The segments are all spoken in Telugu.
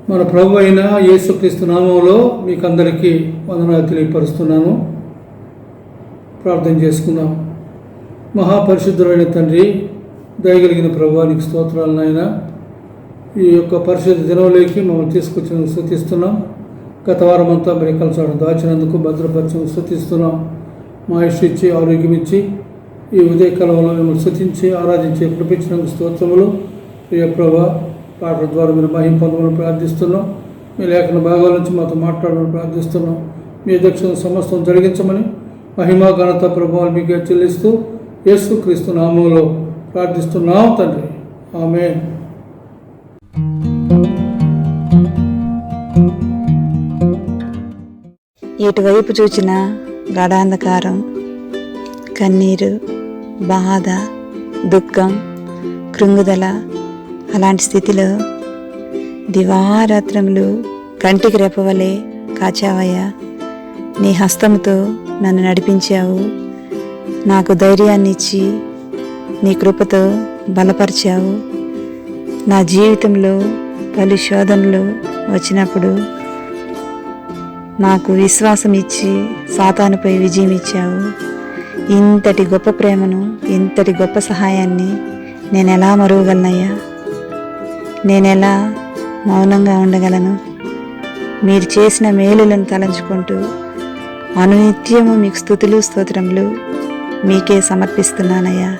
మన ప్రభు అయిన యేసుక్రీస్తు నామములో మీకు అందరికీ వందనాలు తెలియపరుస్తున్నాను. ప్రార్థన చేసుకుందాం. మహాపరిశుద్ధమైన తండ్రి, దయగలిగిన ప్రభువానికి స్తోత్రాలు నాయన. ఈ యొక్క పరిశుద్ధ దినంలోకి మమ్మల్ని తీసుకొచ్చిన స్తుతిస్తున్నాం. గత వారం అంతా మీరు కలిసాడు దాచినందుకు భద్రపరచం స్తుతిస్తున్నాం. మా ఇష్ట ఇచ్చి ఆరోగ్యం ఇచ్చి ఈ ఉదయకాలంలో మిమ్మల్ని స్తుతించి ఆరాధించి కృపించినందుకు స్తోత్రములు. ప్రియ ప్రభా, పాటల ద్వారా మీరు మహిమ పొందమని ప్రార్థిస్తున్నాం. మీ లేఖన భాగాల నుంచి మాతో మాట్లాడమని ప్రార్థిస్తున్నాం. మీ దక్షిణ సమస్తం జరిగించమని మహిమ ఘనత ప్రభావాలు మీకు చెల్లిస్తూ యేసుక్రీస్తు నామములో ప్రార్థిస్తున్నాం తండ్రి, ఆమేన్. ఎటువైపు చూచిన గాఢాంధకారం, కన్నీరు, బాధ, దుఃఖం, కృంగుదల, అలాంటి స్థితిలో దివారాత్రములు కంటికి రెప్పవలే కాచావయ్యా. నీ హస్తముతో నన్ను నడిపించావు. నాకు ధైర్యాన్ని ఇచ్చి నీ కృపతో బలపరిచావు. నా జీవితంలో పలు శోధనలు వచ్చినప్పుడు నాకు విశ్వాసం ఇచ్చి సాతానుపై విజయం ఇచ్చావు. ఇంతటి గొప్ప ప్రేమను, ఇంతటి గొప్ప సహాయాన్ని నేను ఎలా మరువగలనయ్యా? నేనెలా మౌనంగా ఉండగలను? మీరు చేసిన మేలులను తలంచుకుంటూ అనునిత్యము మీకు స్తుతులు స్తోత్రములు మీకే సమర్పిస్తున్నానయ్యా.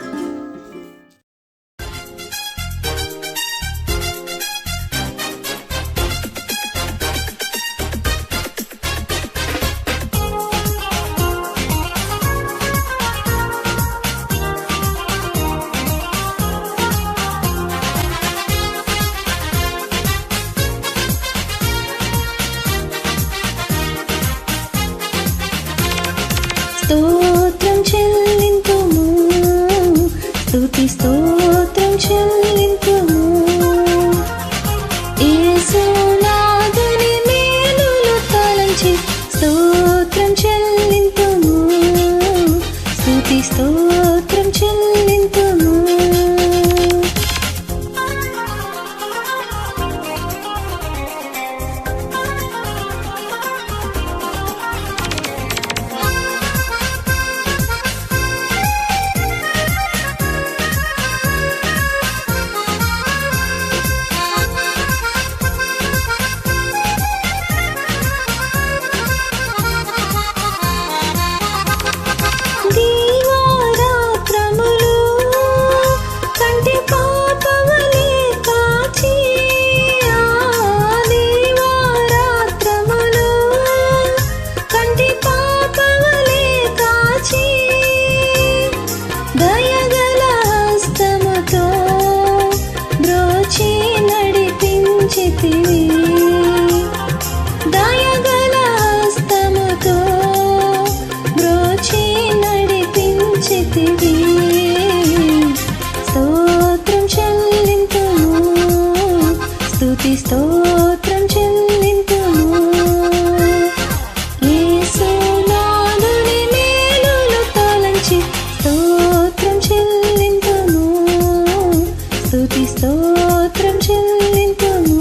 స్తోత్రం చెల్లింతుము, స్తుతి స్తోత్రం చెల్లింతుము. యేసునాథుని మేలులు తలంచి స్తోత్రం చెల్లింతుము, స్తుతి స్తోత్రం చెల్లింతుము. స్తోత్రం చెల్లింతుము, స్తుతి స్తోత్రం చెల్లింతుము. యేసునాథుని మేలులు తలంచి స్తోత్రం చెల్లింతుము, స్తుతి స్తోత్రం చెల్లింతుము.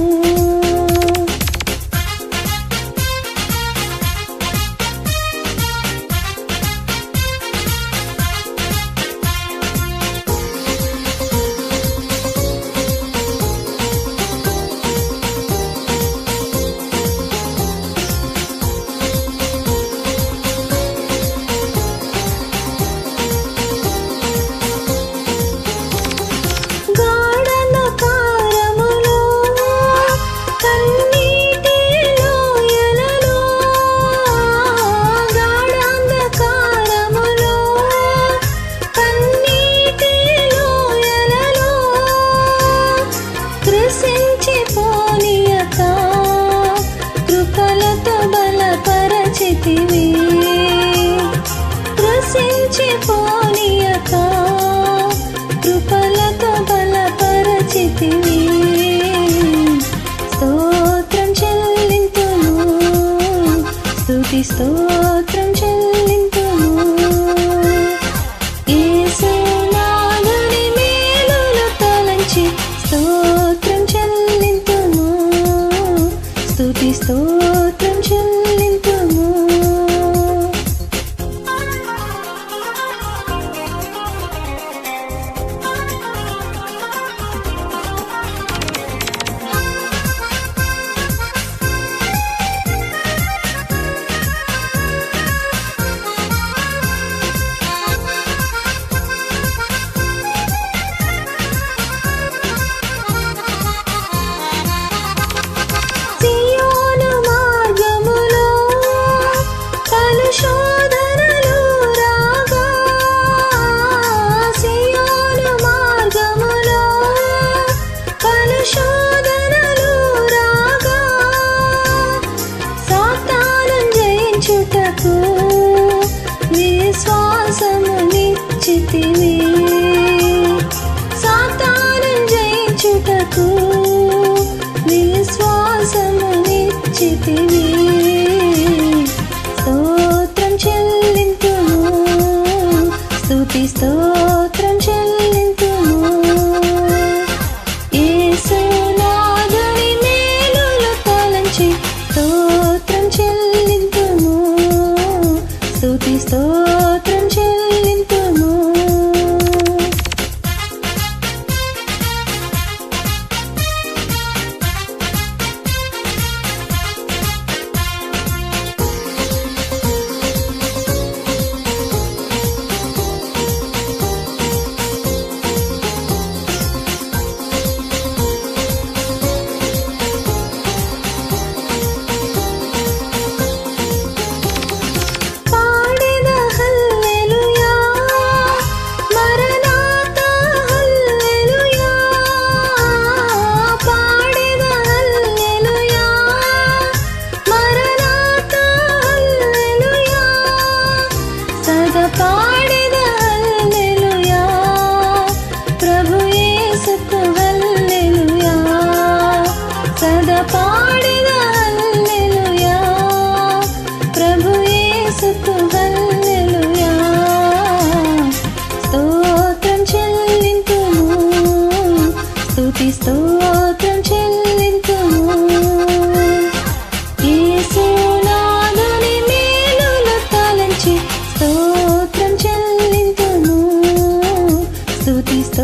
ప్రశంసిపోనీయక కృపలతో బలపరచితివి. స్తోత్రం చెల్లింతుము, స్తుతి స్తోత్రం చెల్లింతుము. యేసునాథుని మేలులు తలంచి స్తోత్రం చెల్లింతుము,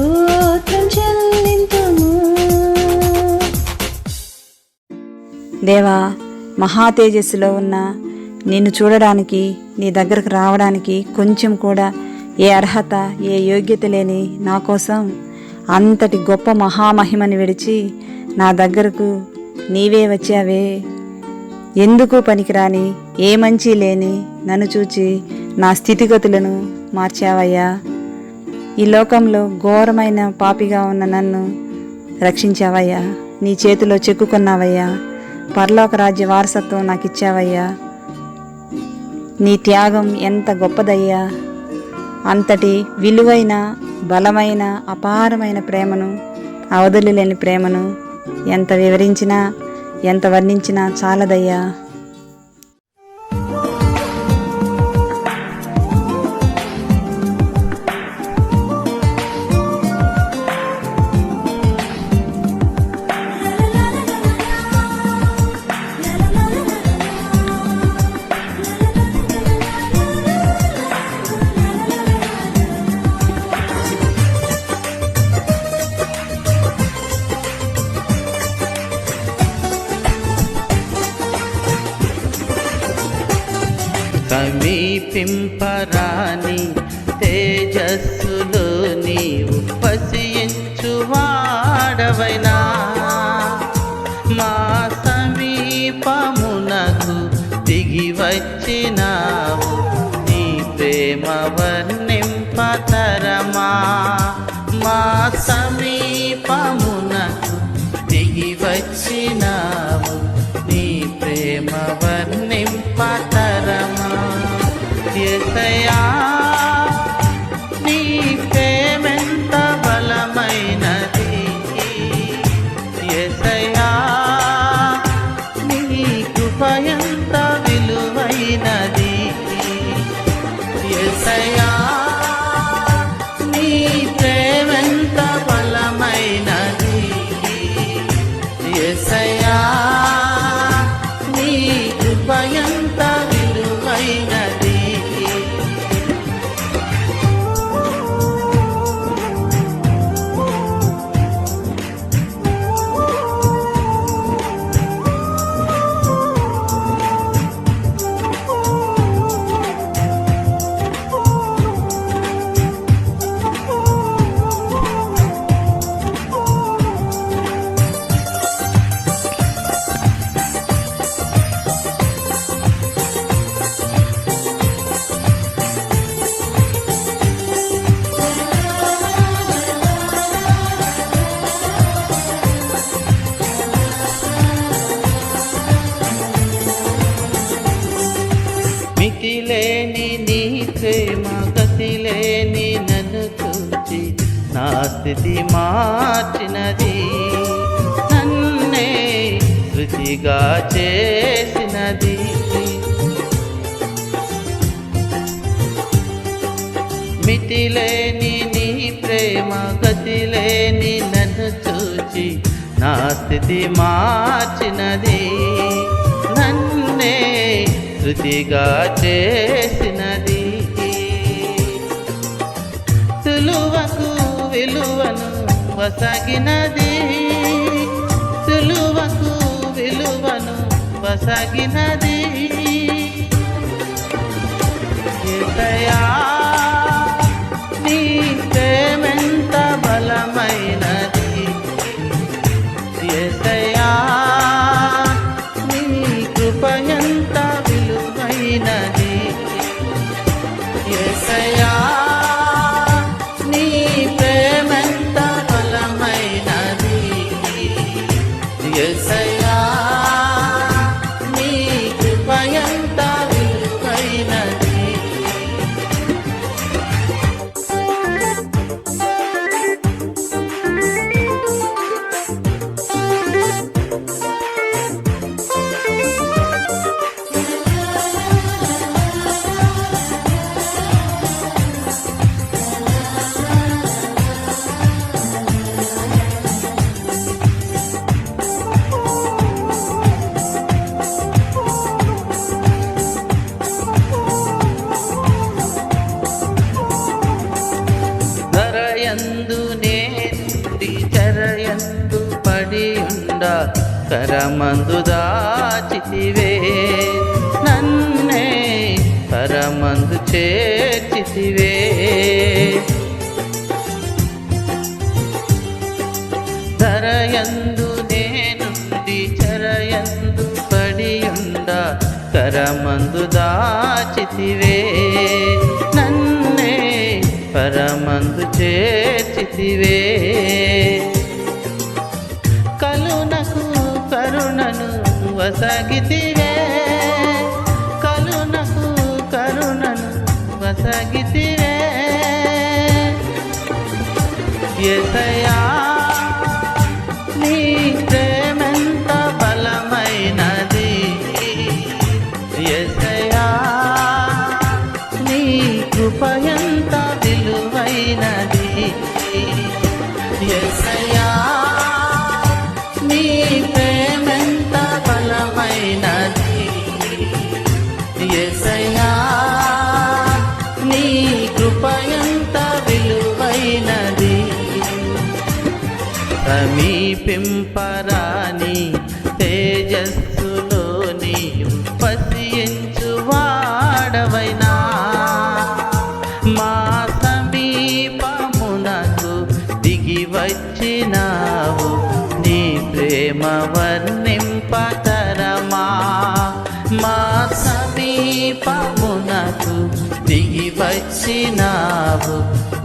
స్తోత్రం చెల్లింతుము. దేవా, మహా తేజస్సులో ఉన్న నిన్ను చూడడానికి, నీ దగ్గరకు రావడానికి కొంచెం కూడా ఏ అర్హత, ఏ యోగ్యత లేని నా కోసం అంతటి గొప్ప మహామహిమని విడిచి నా దగ్గరకు నీవే వచ్చావే. ఎందుకు పనికిరాని, ఏ మంచి లేని నన్ను చూచి నా స్థితిగతులను మార్చావయ్యా. ఈ లోకంలో ఘోరమైన పాపిగా ఉన్న నన్ను రక్షించావయ్యా. నీ చేతిలో చెక్కుకున్నావయ్యా. పరలోక రాజ్య వారసత్వం నాకు ఇచ్చావయ్యా. నీ త్యాగం ఎంత గొప్పదయ్యా. అంతటి విలువైన, బలమైన, అపారమైన ప్రేమను, అవధులు లేని ప్రేమను ఎంత వివరించినా, ఎంత వర్ణించినా చాలదయ్యా. సమీపింపరాని తేజస్సులో నీవు వసించువాడవైనా, మా సమీపమునకు దిగి వచ్చినావు. నీ ప్రేమ వర్ణింపతరమా. మా సమీపమునకు దిగి వచ్చినావు. నీ ప్రేమ వర్ణింపతరమా. యేసయ్యా, నీ ప్రేమెంత బలమైనది. యేసయ్యా, నీ కృప ఎంత విలువైనది. యేసయ్యా, నీ ప్రేమెంత బలమైనది. యేసయ్యా, నీ కృప ఎంత విలువైనది. మితిలేని నీ ప్రేమ, గతిలేని నన్ను చూచి నా స్థితి మార్చినది. నన్నే శృతిగా చేసినది. మితిలేని నీ ప్రేమ, గతిలేని నన్ను చూచి నా స్థితి మార్చినది. నన్నే శృతిగా చేసినది. సులువకు విలువను వసగినది. సులువకు విలువను వసగినది. యేసయ్యా, నీ ప్రేమెంత బలమైనది. యేసయ్యా, నీ కృప ఎంత విలువైనది. యేసయ్యా, నీ ప్రేమెంత బలమైనది. యేసయ్యా, నీ కృప ఎంత విలువైనది. కరమందు దాచితివే, నన్నే కరమందు చేర్చితివే. ధరయందు నేనుండి చెరయందు పడియుండ కరమందు దాచితివే, నన్నే పరమందు చేర్చితివే. కలునకు కరుణను వసగితివే, కలునకు కరుణను వసగితివే. యేసయ్యా నీ ప్రేమెంత బలమైనది, యేసయ్యా నీ కృప ఎంత విలువైనది, యేసయ్యా నీ ప్రేమెంత బలమైనది, యేసయ్యా నీ కృప ఎంత విలువైనది. సమీపింపరాని తేజస్సులో నీవు పసియించు వాడవైనా, మా సమీపమునకు దిగి వచ్చినావు, నీ ప్రేమ వర్ణింపతరమా. మా సమీపమునకు దిగి వచ్చినావు,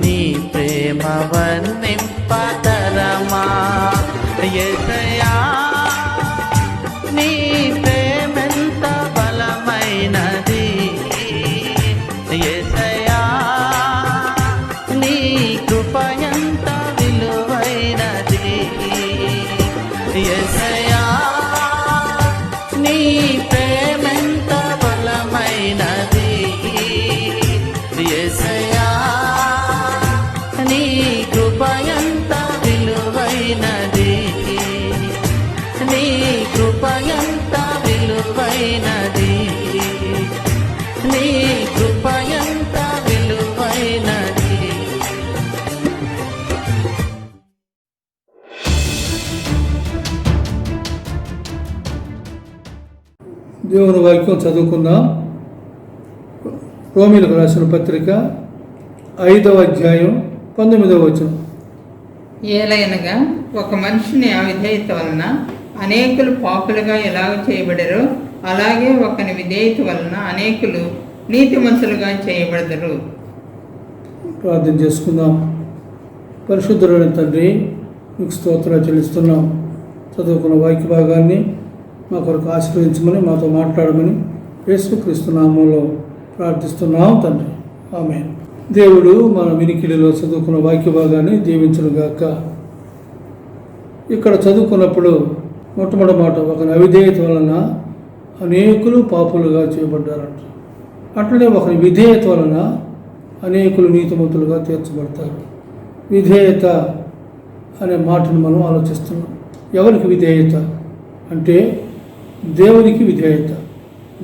నీ ప్రేమ వర్ణింపతరమా. యేసయ్యా నీ ప్రేమెంత బలమైనది, యేసయ్యా నీ కృప ఎంత విలువైనది, యేసయ్యా నీ ప్రేమెంత బలమైనది, యేసయ్యా నీ కృప ఎంత విలువైనది, నీ కృప ఎంత విలువైనది, నీ కృప ఎంత విలువైనది. దేవుని వాక్యం చదువుకుందాం. రోమీలకు రాసిన పత్రిక 5వ అధ్యాయం 19వ వచనం. ఏలయనగా ఒక మనిషిని అవిధేయత వలన అనేకులు పాపులుగా ఎలాగ చేయబడరో, అలాగే ఒకని విధేయత వలన అనేకులు నీతిమంతులుగా చేయబడదరు. ప్రార్థన చేసుకుందాం. పరిశుద్ధుడైన తండ్రి, మీకు స్తోత్రాలు చెల్లిస్తున్నాం. చదువుకున్న వాక్య భాగాన్ని మా కొరకు ఆశీర్వదించమని, మాతో మాట్లాడమని యేసుక్రీస్తు నామములో ప్రార్థిస్తున్నాం తండ్రి. ఆమేన్. దేవుడు మన వినికిడిలో చదువుకున్న వాక్య భాగాన్ని దీవించునుగాక. ఇక్కడ చదువుకున్నప్పుడు మొట్టమొదటి మాట, ఒక అవిధేయత వలన అనేకులు పాపులుగా చేయబడ్డారంట. అట్లనే ఒక విధేయత వలన అనేకులు నీతిమంతులుగా తీర్చబడతారు. విధేయత అనే మాటను మనం ఆలోచిస్తున్నాం. ఎవరికి విధేయత అంటే దేవునికి విధేయత.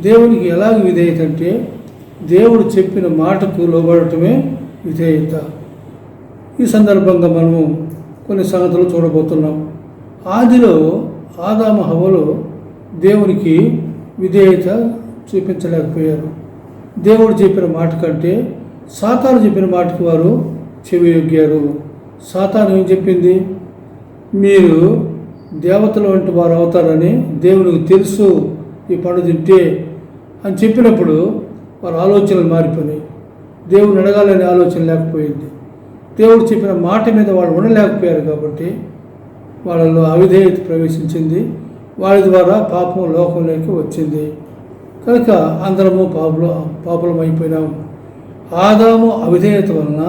దేవునికి ఎలాగ విధేయత అంటే దేవుడు చెప్పిన మాటకు లోబడటమే విధేయత. ఈ సందర్భంగా మనము కొన్ని సంగతులు చూడబోతున్నాం. ఆదిలో ఆదాము హవ్వలు దేవునికి విధేయత చూపించలేకపోయారు. దేవుడు చెప్పిన మాట కంటే సాతాను చెప్పిన మాటకు వారు చెవియొగ్గారు. సాతాను ఏం చెప్పింది? మీరు దేవతల వంటి వారు అవుతారని దేవునికి తెలుసు, ఈ పండు తింటే అని చెప్పినప్పుడు వారి ఆలోచనలు మారిపోయినాయి. దేవుని అడగాలనే ఆలోచన లేకపోయింది. దేవుడు చెప్పిన మాట మీద వాళ్ళు ఉండలేకపోయారు కాబట్టి వాళ్ళలో అవిధేయత ప్రవేశించింది. వాళ్ళ ద్వారా పాపం లోకంలోకి వచ్చింది. కనుక అందరము పాపులం అయిపోయినాము. ఆదాము అవిధేయత వలన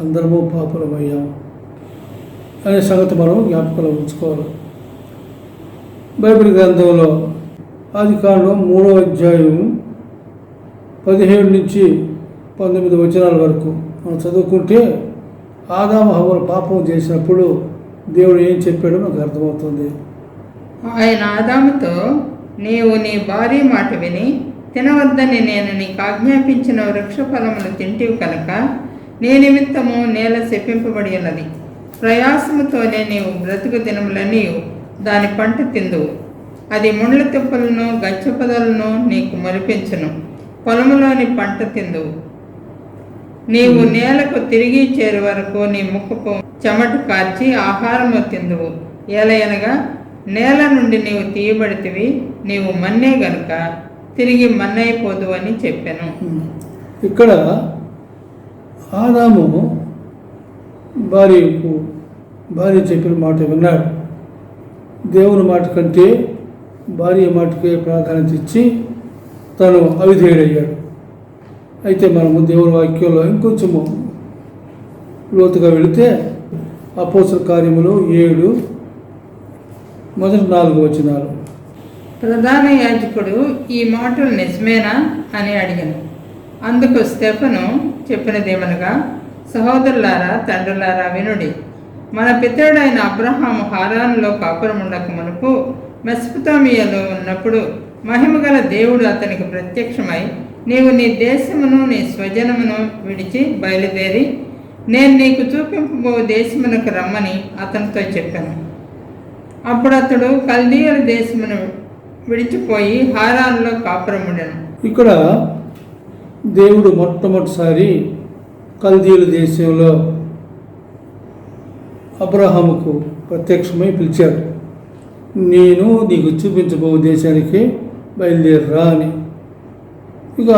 అందరము పాపులమయ్యాము అనే సంగతి మనం జ్ఞాపకంలో ఉంచుకోవాలి. బైబిల్ గ్రంథంలో ఆదికాండం 3వ అధ్యాయం 17 నుంచి 19 వచనాల వరకు మనం చదువుకుంటే ఆదాము హవ్వలు పాపం చేసినప్పుడు దేవుడు ఏం చెప్పాడో మనకు అర్థమవుతుంది. ఆయన ఆదాముతో, నీవు నీ భార్య మాట విని తినవద్దని నేను నీకు ఆజ్ఞాపించిన వృక్ష ఫలములు తింటివి కనుక నీ నిమిత్తము నేల శపింపబడి ఉన్నది. ప్రయాసముతోనే నీవు బ్రతుకు దినములని దాని పంట తిందువు. అది ముండ్ల తిప్పలను గచ్చ పొదలను నీకు మొలిపించును. పొలములోని పంట తిందువు. నీవు నేలకు తిరిగి చేరు వరకు నీ ముక్కుపు చెమట కార్చి ఆహారము తిందువు. ఏలయనగా నేల నుండి నీవు తీయబడితివి, నీవు మన్నే గనుక తిరిగి మన్నైపోదు అని చెప్పాను. ఇక్కడ ఆదాము భార్య చెప్పిన మాట విన్నాడు. దేవుని మాట కంటే భార్య మాటకే ప్రాధాన్యత ఇచ్చి తను అవిధేయుడయ్యాడు. అయితే మనము దేవుని వాక్యంలో ఇంకొంచెము లోతుగా వెళితే అపోస్తల కార్యములు 7 మొదటి 4 వచనాలు. ప్రధాన యాజకుడు ఈ మాటలు నిజమేనా అని అడిగాను. అందుకు స్టెఫను చెప్పినదేమనగా, సహోదరులారా, తండ్రులారా, వినుడి. మన పితరుడైన అబ్రహాము హారానులో కాపురముండక మునుపు మెసొపొతామియాలో ఉన్నప్పుడు మహిమగల దేవుడు అతనికి ప్రత్యక్షమై, నీవు నీ దేశమును నీ స్వజనమును విడిచి బయలుదేరి నేను నీకు చూపింపబో దేశమునకు రమ్మని అతనితో చెప్పాను. అప్పుడు అతడు కల్దీయుల దేశమును విడిచిపోయి హారానులో కాపురముండెను. ఇక్కడ దేవుడు మొట్టమొదటిసారి కల్దీయుల దేశంలో అబ్రహాముకు ప్రత్యక్షమై పిలిచాడు. నేను నీకు చూపించబో దేశానికి బయలుదేరరా అని. ఇక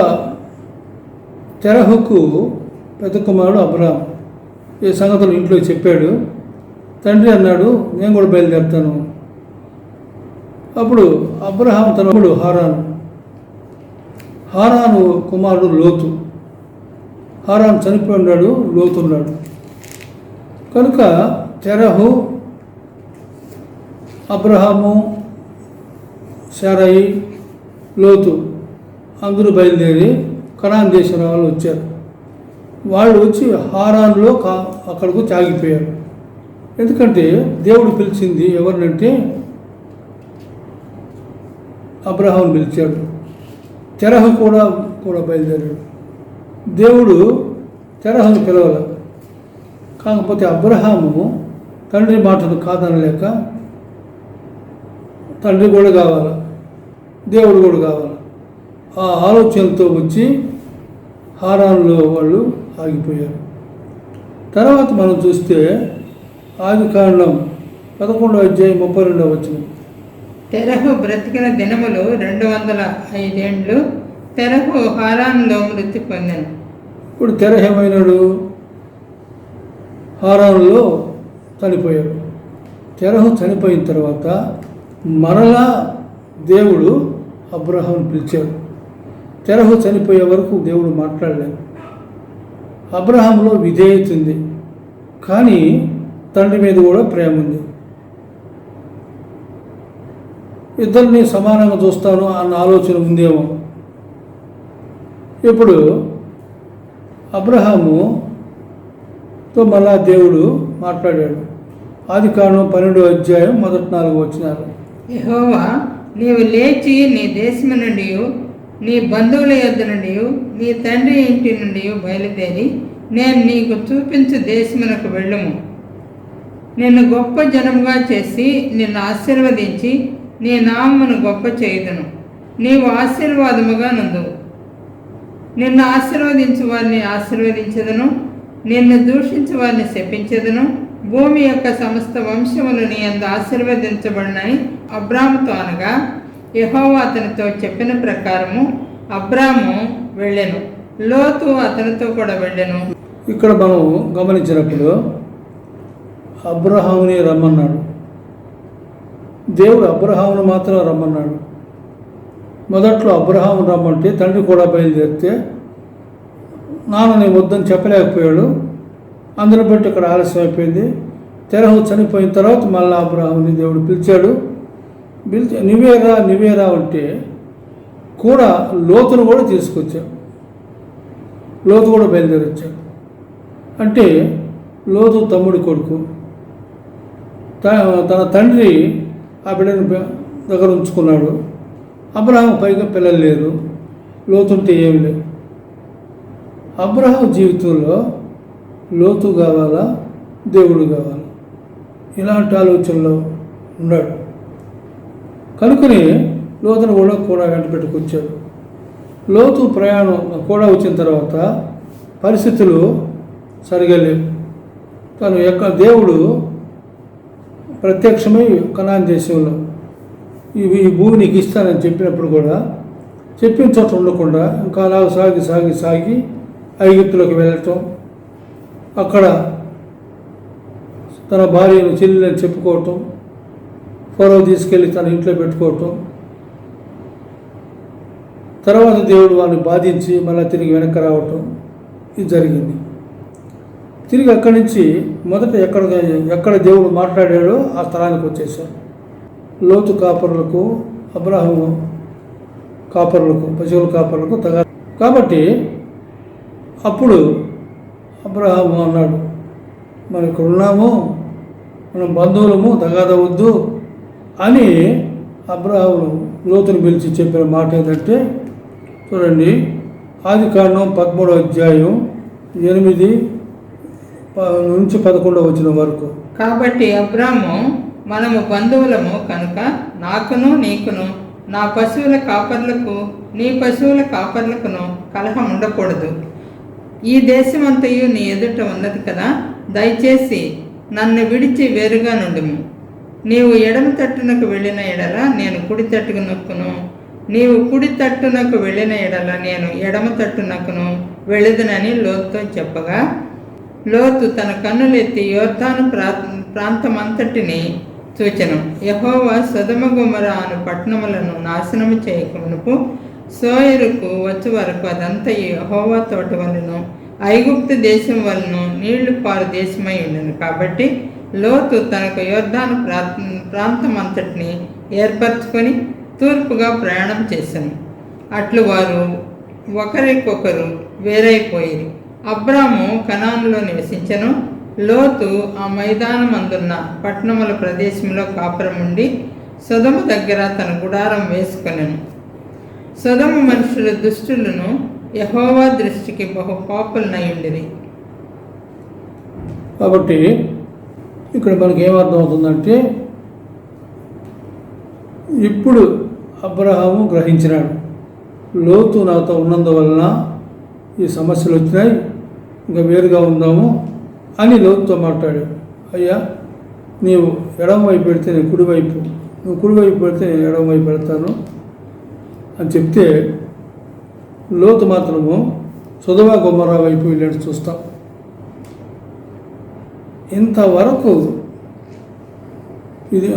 తెరహుకు పెద్ద కుమారుడు అబ్రహాం ఈ సంగతులు ఇంట్లో చెప్పాడు. తండ్రి అన్నాడు, నేను కూడా బయలుదేరుతాను. అప్పుడు అబ్రహాం తనడు హారాను కుమారుడు లోతు. హారాను చనిపోయి ఉన్నాడు, లోతు ఉన్నాడు. కనుక తెరహు, అబ్రహాము, శారయి, లోతు అందరూ బయలుదేరి కనాన్ దేశం వాళ్ళు వచ్చారు. వాళ్ళు వచ్చి హారాన్లో అక్కడికి వచ్చి ఆగిపోయారు. ఎందుకంటే దేవుడు పిలిచింది ఎవరినంటే అబ్రహాం పిలిచాడు. తెరహు కూడా బయలుదేరాడు. దేవుడు తెరహును పిలవాలి. కాకపోతే అబ్రహాము తండ్రి మాటను కాదనలేక తండ్రి కూడా కావాలి, దేవుడు కూడా కావాలి, ఆ ఆలోచనతో వచ్చి హారాన్లో వాళ్ళు ఆగిపోయారు. తర్వాత మనం చూస్తే ఆదికాండం 11వ అధ్యాయం 32వ వచనం. తెరహు బ్రతికిన దినములు 205 ఏండ్లు. తెరహు హారానులో మృతి పొందాను. ఇప్పుడు తెరహు ఏమైనాడు? హారానులో చనిపోయాడు. తెరహు చనిపోయిన తర్వాత మరలా దేవుడు అబ్రహాం పిలిచాడు. తెరహు చనిపోయే వరకు దేవుడు మాట్లాడలేదు. అబ్రహాంలో విధేయత ఉంది, కానీ తండ్రి మీద కూడా ప్రేమ ఉంది. ఇద్దరిని సమానంగా చూస్తాను అన్న ఆలోచన ఉందేమో. ఇప్పుడు అబ్రహాముతో మళ్ళా దేవుడు మాట్లాడాడు. ఆదికాండం 12వ అధ్యాయం మొదటి 4 వచనాలు. యెహోవా, నీవు లేచి నీ దేశము నుండి, నీ బంధువుల యొద్ద నుండి, నీ తండ్రి ఇంటి నుండి బయలుదేరి నేను నీకు చూపించు దేశమునకు వెళ్ళుము. నిన్ను గొప్ప జనముగా చేసి నిన్ను ఆశీర్వదించి నీ నామమును గొప్ప చేయుదును. నీవు ఆశీర్వాదముగా నుందువు. నిన్ను ఆశీర్వదించు వారిని ఆశీర్వదించదును, నిన్ను దూషించు వారిని శపించదును. భూమి యొక్క సమస్త వంశములు నీ యందు ఆశీర్వదించబడినని అబ్రాముతో అనగా, యెహోవా అతనితో చెప్పిన ప్రకారము అబ్రాము వెళ్ళెను, లోతు అతనితో కూడా వెళ్ళెను. ఇక్కడ మనం గమనించినప్పుడు అబ్రహాముని రమ్మన్నాడు. దేవుడు అబ్రహామును మాత్రం రమ్మన్నాడు. మొదట్లో అబ్రహాము రమ్మంటే తండ్రి కూడా బయలుదేరితే నాన్న నేను వద్దని చెప్పలేకపోయాడు. అందులో బట్టి ఇక్కడ ఆలస్యం అయిపోయింది. తెరహు చనిపోయిన తర్వాత మళ్ళీ అబ్రహాముని దేవుడు పిలిచాడు. నివేరా అంటే కూడా లోతును కూడా తీసుకొచ్చాడు. లోతు కూడా బయలుదేరి వచ్చాడు. అంటే లోతు తమ్ముడి కొడుకు. తన తండ్రి ఆ బిడ్డను దగ్గర ఉంచుకున్నాడు. అబ్రహాం పైగా పిల్లలు లేరు, లోతుంటే ఏమి లేదు. అబ్రహాం జీవితంలో లోతు కావాలా, దేవుడు కావాలా, ఇలాంటి ఆలోచనలో ఉన్నాడు. కనుకొని లోతును కూడా వెంట పెట్టుకొచ్చాడు. లోతు ప్రయాణం కూడా వచ్చిన తర్వాత పరిస్థితులు సరిగా లేవు. తను దేవుడు ప్రత్యక్షమై కనాన్ దేశంలో ఈ భూమి నీకు ఇస్తానని చెప్పినప్పుడు కూడా చెప్పిన చోట ఉండకుండా ఇంకా అలా సాగి ఐగుప్తులోకి వెళ్ళటం, అక్కడ తన భార్యను చెల్లెలని చెప్పుకోవటం, ఫరో తీసుకెళ్ళి తన ఇంట్లో పెట్టుకోవటం, తర్వాత దేవుడు వారిని బాధించి మళ్ళీ తిరిగి వెనక్కి రావటం ఇది జరిగింది. తిరిగి అక్కడి నుంచి మొదట ఎక్కడ దేవుడు మాట్లాడాడో ఆ స్థలానికి వచ్చేసారు. లోతు కాపరులకు, అబ్రహాము కాపరులకు, పశువుల కాపరులకు కాబట్టి అప్పుడు అబ్రహాము అన్నాడు, మనం ఇక్కడ ఉన్నాము, మనం బంధువులము, తగాదవద్దు అని అబ్రహాము లోతుని పిలిచి చెప్పిన మాట ఏంటంటే, చూడండి, ఆదికాండం 13వ అధ్యాయం 8 నుంచి 11 వచ్చిన వరకు. కాబట్టి అబ్రాము, మనము బంధువులము కనుక నాకును నీకును నా పశువుల కాపర్లకు నీ పశువుల కాపర్లకును కలహం ఉండకూడదు. ఈ దేశమంతయు నీ ఎదుట ఉన్నది కదా, దయచేసి నన్ను విడిచి వేరుగా నుండుము. నీవు ఎడమ తట్టునకు వెళ్ళిన ఎడల నేను కుడి తట్టుకు నొక్కును, నీవు కుడి తట్టునకు వెళ్ళిన ఎడల నేను ఎడమ తట్టునకును వెళ్ళదునని లోతుతో చెప్పగా, లోతు తన కన్నులెత్తి యోర్దాను ప్రాంతమంతటిని చూచెను. యెహోవా సొదొమ గొమొర్రా అను పట్టణములను నాశనము చేయకమునుపు సోయరుకు వచ్చే వరకు అదంతయు యెహోవా తోట వలెను ఐగుప్తు దేశం వలన నీళ్లు పారు దేశమై ఉండను. కాబట్టి లోతు తనకు యోర్దాను ప్రాంతమంతటిని ఏర్పరచుకొని తూర్పుగా ప్రయాణం చేశాను. అట్లు వారు ఒకరికొకరు వేరైపోయి అబ్రాము కనానులో నివసించెను. లోతు ఆ మైదానమందున్న పట్టణముల ప్రదేశంలో కాపురం ఉండి సొదొమ దగ్గర తన గుడారం వేసుకొనెను. సొదొమ మనుషుల దుష్టులను యెహోవా దృష్టికి బహు పాపులనయుండిరి. కాబట్టి ఇక్కడ మనకి ఏమర్థం అవుతుందంటే, ఇప్పుడు అబ్రహాము గ్రహించినాడు, లోతు నాతో ఉన్నందువలన ఈ సమస్యలు వచ్చినాయి, ఇంకా వేరుగా ఉందాము అని లోతుతో మాట్లాడాడు. అయ్యా, నీవు ఎడమ వైపు పెడితే నేను కుడివైపు, నువ్వు కుడివైపు పెడితే నేను ఎడమ వైపు పెడతాను అని చెప్తే, లోతు మాత్రము సొదొమ గొమొర్రా వైపు వెళ్ళి చూస్తాం. ఇంతవరకు ఇది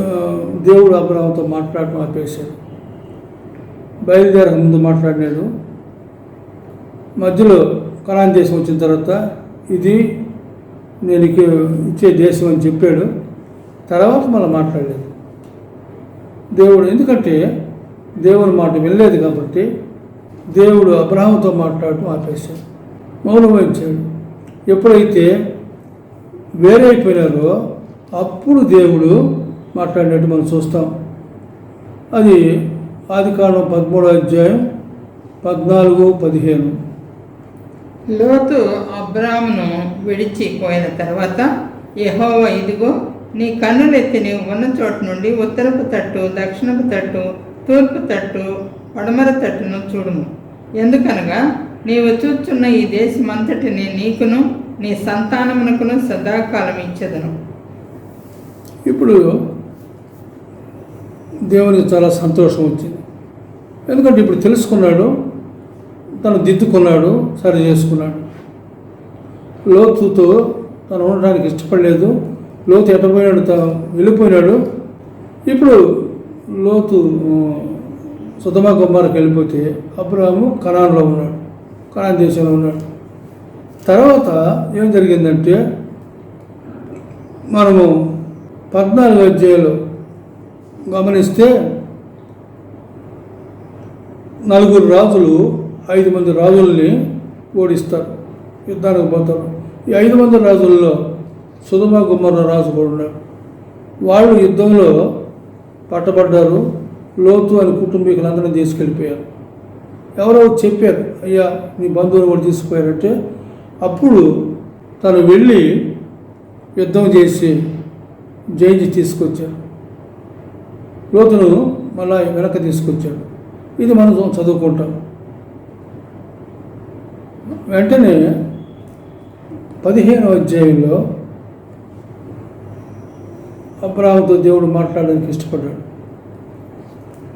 దేవుడు అబ్రహాముతో మాట్లాడటం ఆపేశాడు. బయలుదేరక ముందు మాట్లాడినాడు, మధ్యలో కనాన్ దేశం వచ్చిన తర్వాత ఇది నేను ఇచ్చే దేశం అని చెప్పాడు. తర్వాత మళ్ళీ మాట్లాడలేదు దేవుడు. ఎందుకంటే దేవుని మాట వినలేదు కాబట్టి దేవుడు అబ్రహాముతో మాట్లాడటం ఆపేశాడు, మౌనం వహించాడు. ఎప్పుడైతే వేరైపోయినారో అప్పుడు దేవుడు మాట్లాడినట్టు మనం చూస్తాం. అది ఆదికాండం 13వ అధ్యాయం 14-15. లోతు అబ్రామును విడిచిపోయిన తర్వాత యెహోవా, ఇదిగో నీ కన్నులెత్తి నీవు ఉన్న చోట నుండి ఉత్తరపు తట్టు, దక్షిణపు తట్టు, తూర్పు తట్టు, పడమర తట్టును చూడుము. ఎందుకనగా నీవు చూచున్న ఈ దేశమంతటిని నీకును నీ సంతానమునకును సదాకాలం ఇచ్చేదను. ఇప్పుడు దేవునికి చాలా సంతోషం వచ్చింది. ఎందుకంటే ఇప్పుడు తెలుసుకున్నాడు, తను దిద్దుకున్నాడు, సరి చేసుకున్నాడు. లోతుతో తను ఉండడానికి ఇష్టపడలేదు. లోతు ఎట్టపోయినాడు, తను వెళ్ళిపోయినాడు. ఇప్పుడు లోతు సొదొమ గొమొర్రాకి వెళ్ళిపోతే అబ్రహాము కనాన్లో ఉన్నాడు, కనాన్ దేశంలో ఉన్నాడు. తర్వాత ఏం జరిగిందంటే, మనము 14వ అధ్యాయంలో గమనిస్తే 4 రాజులు 5 మంది రాజుల్ని ఓడిస్తారు, యుద్ధానికి పోతారు. ఈ 5 మంది రాజుల్లో సొదొమ గొమొర్రా రాజు కూడా ఉన్నాడు. వాళ్ళు యుద్ధంలో పట్టబడ్డారు. లోతు అని కుటుంబీకులందరినీ తీసుకెళ్ళిపోయారు. ఎవరో చెప్పారు, అయ్యా నీ బంధువులు కూడా తీసుకుపోయారంటే, అప్పుడు తను వెళ్ళి యుద్ధం చేసి జయించి తీసుకొచ్చారు. లోతును మళ్ళా వెనక్కి తీసుకొచ్చాడు. ఇది మనం చదువుకుంటాం. వెంటనే 15వ అధ్యాయంలో అబ్రాహాముతో దేవుడు మాట్లాడడానికి ఇష్టపడ్డాడు.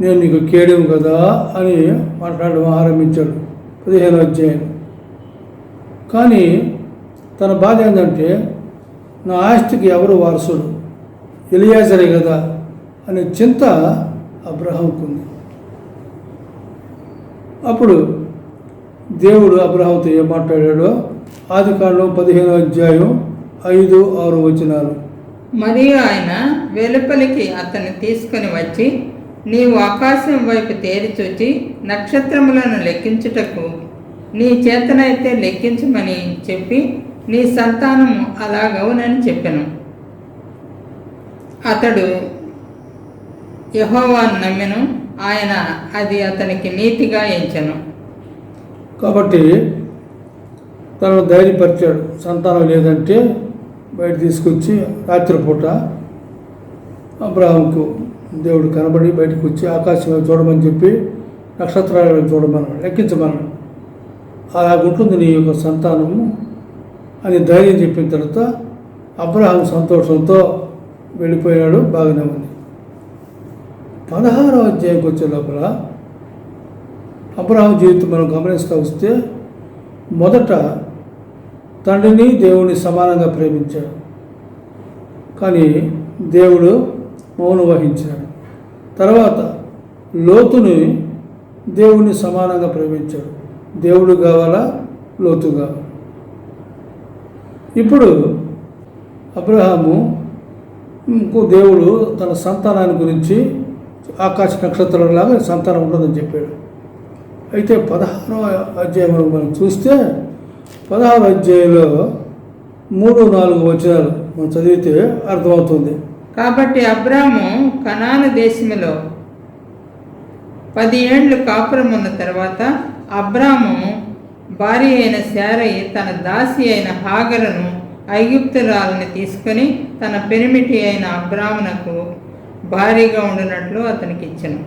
నేను నీకు కేడెము కదా అని మాట్లాడడం ఆరంభించాడు 15వ అధ్యాయం. కానీ తన బాధ ఏంటంటే, నా ఆస్తికి ఎవరు వారసుడు, ఎలియాజరే కదా అనే చింత అబ్రహాముకు ఉంది. అప్పుడు దేవుడు అబ్రహాముతో ఏం మాట్లాడాడో ఆదికాండం 15వ అధ్యాయం 5-6 వచనాలు. మరియు ఆయన వెలుపలికి అతన్ని తీసుకొని వచ్చి, నీవు ఆకాశం వైపు తేరి చూచి నక్షత్రములను లెక్కించుటకు నీ చేతనైతే లెక్కించమని చెప్పి నీ సంతానము అలాగవునని చెప్పెను. అతడు యెహోవాను నమ్మెను, ఆయన అది అతనికి నీతిగా ఎంచెను. కాబట్టి తనను ధైర్యపరిచాడు. సంతానం లేదంటే బయట తీసుకొచ్చి రాత్రిపూట అబ్రహాముకు దేవుడు కనబడి బయటకు వచ్చి ఆకాశం చూడమని చెప్పి నక్షత్రాలను చూడమన్నాడు, లెక్కించమన్నాడు. అలాగుంటుంది నీ యొక్క సంతానము అని ధైర్యం చెప్పిన తర్వాత అబ్రహాం సంతోషంతో వెళ్ళిపోయాడు. బాగానే ఉంది. 16వ అధ్యాయంకి వచ్చే లోపల అబ్రహాం జీవితం మనం గమనిస్తూ వస్తే మొదట తండ్రిని దేవుని సమానంగా ప్రేమించాడు. కానీ దేవుడు మౌనం వహించాడు. తర్వాత లోతుని దేవుని సమానంగా ప్రేమించాడు. దేవుడు కావాలా, లోతు కావాలా. ఇప్పుడు అబ్రహాము దేవుడు తన సంతానాన్ని గురించి ఆకాశ నక్షత్రంలాగా సంతానం ఉండదని చెప్పాడు. అయితే 16వ అధ్యాయం మనం చూస్తే 16వ అధ్యాయంలో 3-4 వచనాలు మనం చదివితే అర్థమవుతుంది. కాబట్టి అబ్రాము కనాను దేశములో 10 ఏండ్లు కాపురం ఉన్న తర్వాత అబ్రాము భార్య అయిన శారయి తన దాసి అయిన హాగరును ఐగుప్తురాలని తీసుకొని తన పెనిమిటి అయిన అబ్రామునకు భారీగా ఉండినట్లు అతనికి ఇచ్చెను.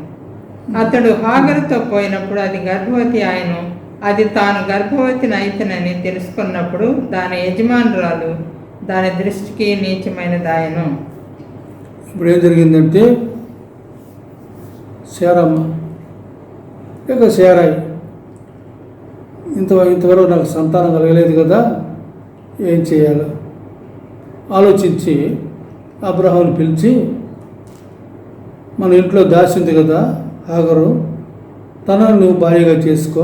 అతడు హాగరుతో పోయినప్పుడు అది గర్భవతి ఆయను. అది తాను గర్భవతిని అయితేనని తెలుసుకున్నప్పుడు దాని యజమానురాలు దాని దృష్టికి నీచమైనదాయను. ఇప్పుడు ఏం జరిగిందంటే శారమ్మ ఇక శారాయి ఇంతవరకు నాకు సంతానం కలగలేదు కదా, ఏం చేయాలో ఆలోచించి అబ్రహాముని పిలిచి, మన ఇంట్లో దాసింది కదా హాగరు, తనను నువ్వు భార్యగా చేసుకో,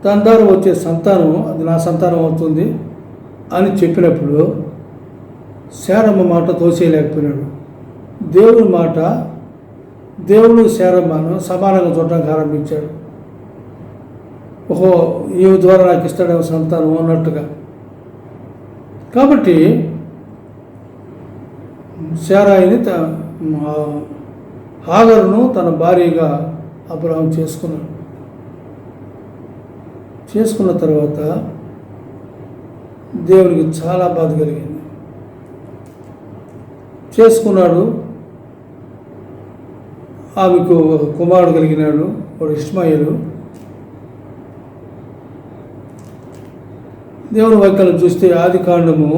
తన ద్వారా వచ్చే సంతానం అది నా సంతానం అవుతుంది అని చెప్పినప్పుడు శారమ్మ మాట తోసేయలేకపోయినాడు. దేవుని మాట దేవుడు శారమ్మను సమానంగా చూడడానికి ఆరంభించాడు. ఓహో, ఈ ద్వారా నాకు ఇస్తాడేమో సంతానం అన్నట్టుగా. కాబట్టి శారాయిని హాగరును తన భార్యగా అబ్రహాం చేసుకున్నాడు. చేసుకున్న తర్వాత దేవునికి చాలా బాధ కలిగింది. చేసుకున్నాడు. ఆమెకు ఒక కుమారుడు కలిగినాడు, వాడు ఇష్మాయేలు. దేవుని వాక్యాలను చూస్తే ఆదికాండములో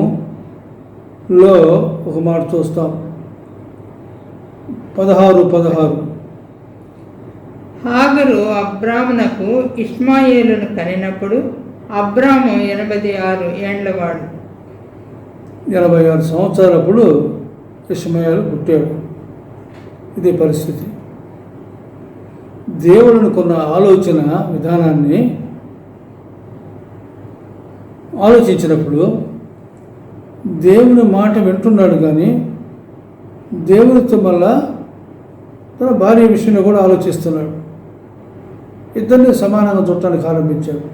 ఒక మాట చూస్తాం, 16 హాగరు అబ్రామునకు ఇష్మాయేలును కనినప్పుడు అబ్రాము 86 ఏండ్లవాడు. 86 సంవత్సరాలప్పుడు ఇష్మాయేలు పుట్టాడు. ఇదే పరిస్థితి. దేవుడిని కొన్న ఆలోచన విధానాన్ని ఆలోచించినప్పుడు దేవుని మాట వింటున్నాడు, కానీ దేవునితో మళ్ళా తన భార్య విషయంలో కూడా ఆలోచిస్తున్నాడు. ఇద్దరిని సమానంగా చూడటానికి ఆరంభించాడు.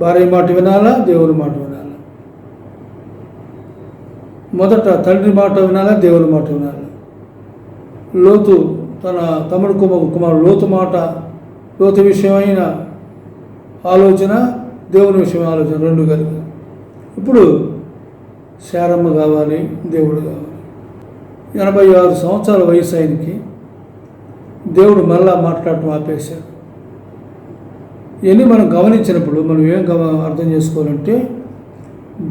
భార్య మాట వినాలా, దేవుని మాట వినాలా? మొదట తండ్రి మాట వినాలా, దేవుని మాట వినాలా? లోతు తన తమ్ముడు కుమారుడు లోతు విషయమైన ఆలోచన, దేవుని విషయం ఆలోచన రెండు కలిగి. ఇప్పుడు శారమ్మ కావాలి, దేవుడు కావాలి. 86 సంవత్సరాల వయసు ఆయనకి. దేవుడు మళ్ళా మాట్లాడటం ఆపేశాడు. ఇవన్నీ మనం గమనించినప్పుడు మనం ఏం అర్థం చేసుకోవాలంటే,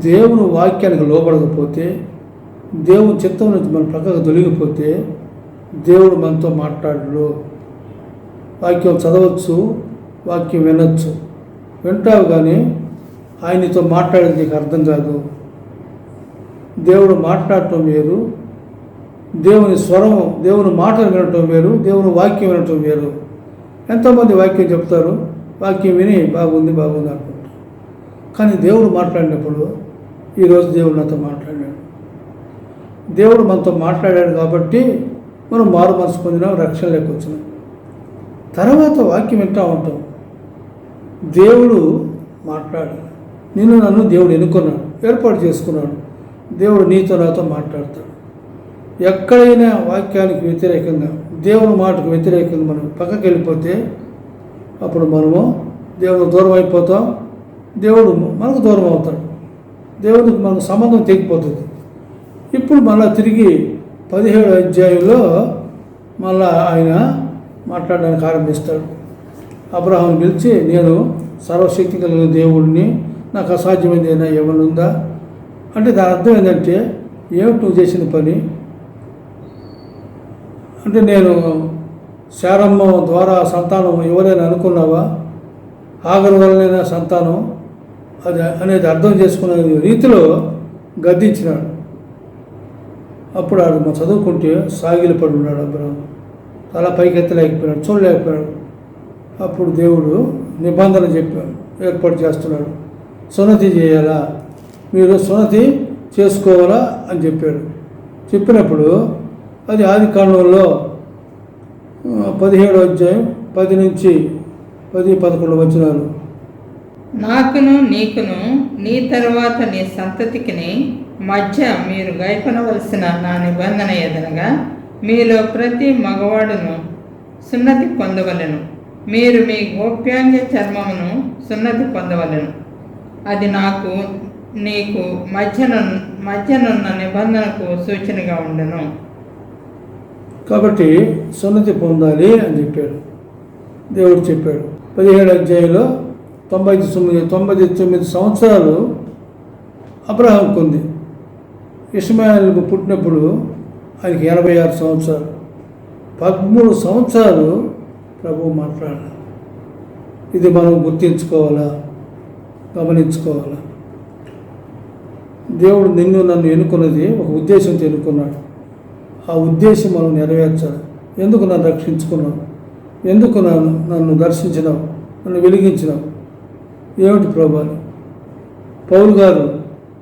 దేవుని వాక్యానికి లోపడకపోతే, దేవుని చిత్తం నుంచి మన ప్రక్కకు తొలగిపోతే దేవుడు మనతో మాట్లాడడు. వాక్యం చదవచ్చు, వాక్యం వినొచ్చు, వింటావు కానీ ఆయనతో మాట్లాడేది నీకు అర్థం కాదు. దేవుడు మాట్లాడటం వేరు, దేవుని స్వరం, దేవుని మాటలు వినటం వేరు, దేవుని వాక్యం వినటం వేరు. ఎంతోమంది వాక్యం చెప్తారు, వాక్యం విని బాగుంది బాగుంది అనుకుంటారు. కానీ దేవుడు మాట్లాడినప్పుడు, ఈరోజు దేవుడు నాతో మాట్లాడాడు, దేవుడు మనతో మాట్లాడాడు కాబట్టి మనం మారు మనసు పొందినాం, రక్షణ లేకొచ్చినాం. తర్వాత వాక్యం వింటూ ఉంటాం. దేవుడు మాట్లాడాడు, నిన్ను నన్ను దేవుడు ఎన్నుకున్నాడు, ఏర్పాటు చేసుకున్నాడు. దేవుడు నీతో నాతో మాట్లాడతాడు. ఎక్కడైనా వాక్యానికి వ్యతిరేకంగా, దేవుని మాటకు వ్యతిరేకంగా మనం పక్కకి వెళ్ళిపోతే అప్పుడు మనము దేవుడు దూరం అయిపోతాం, దేవుడు మనకు దూరం అవుతాడు, దేవుడికి మనకు సంబంధం తెగిపోతుంది. ఇప్పుడు మళ్ళీ తిరిగి 17వ అధ్యాయంలో మళ్ళా ఆయన మాట్లాడడానికి ఆరంభిస్తాడు. అబ్రహాం పిలిచి, నేను సర్వశక్తి కలిగిన దేవుడిని, నాకు అసాధ్యమైనది ఏమైనా ఏమైనా ఉందా అంటే దాని అర్థం ఏంటంటే, ఏమిటి నువ్వు చేసిన పని అంటే, నేను శారమ్మ ద్వారా సంతానం ఇవ్వలేని అనుకున్నావా, ఆగరు వల్లనైనా సంతానం అది అనేది అర్థం చేసుకునే రీతిలో గద్దించినాడు. అప్పుడు ఆడు మా చదువుకుంటే సాగిలపడి ఉన్నాడు అబ్రహాం, తల పైకెత్తలేకపోయినాడు, చూడలేకపోయాడు. అప్పుడు దేవుడు నిబంధన చెప్పాడు, ఏర్పాటు చేస్తున్నాడు. సున్నతి చేయాలా, మీరు సున్నతి చేసుకోవాలా అని చెప్పాడు. చెప్పినప్పుడు అది ఆదికాండంలో 17వ అధ్యాయం 10 నుంచి 10-11 వచనాలు. నాకును నీకును నీ తరువాత నీ సంతతికిని మధ్య మీరు గైకొనవలసిన నా నిబంధన ఎదనగా, మీలో ప్రతి మగవాడును సున్నతి పొందవలెను. మీరు మీ గోప్యాంగ చర్మమును సున్నతి పొందవలెను. అది నాకు నీకు మధ్యనున్న నిబంధనకు సూచనగా ఉండను. కాబట్టి సున్నతి పొందాలి అని చెప్పాడు, దేవుడు చెప్పాడు. 17వ అధ్యాయంలో 99 సంవత్సరాలు అబ్రహాంకు ఉంది. ఇష్మాయేలుకు పుట్టినప్పుడు ఆయనకి 86 సంవత్సరాలు. 13 సంవత్సరాలు ప్రభువు మాట్లాడాలి. ఇది మనం గుర్తించుకోవాలా, గమనించుకోవాలా. దేవుడు నిన్ను నన్ను ఎన్నుకున్నది ఒక ఉద్దేశంతో ఎన్నుకున్నాడు. ఆ ఉద్దేశం మనం నెరవేర్చాలి. ఎందుకు నన్ను రక్షించుకున్నావు, ఎందుకు నన్ను దర్శించినావు, నన్ను వెలిగించినావు, ఏమిటి ప్రభు అని. పౌలు గారు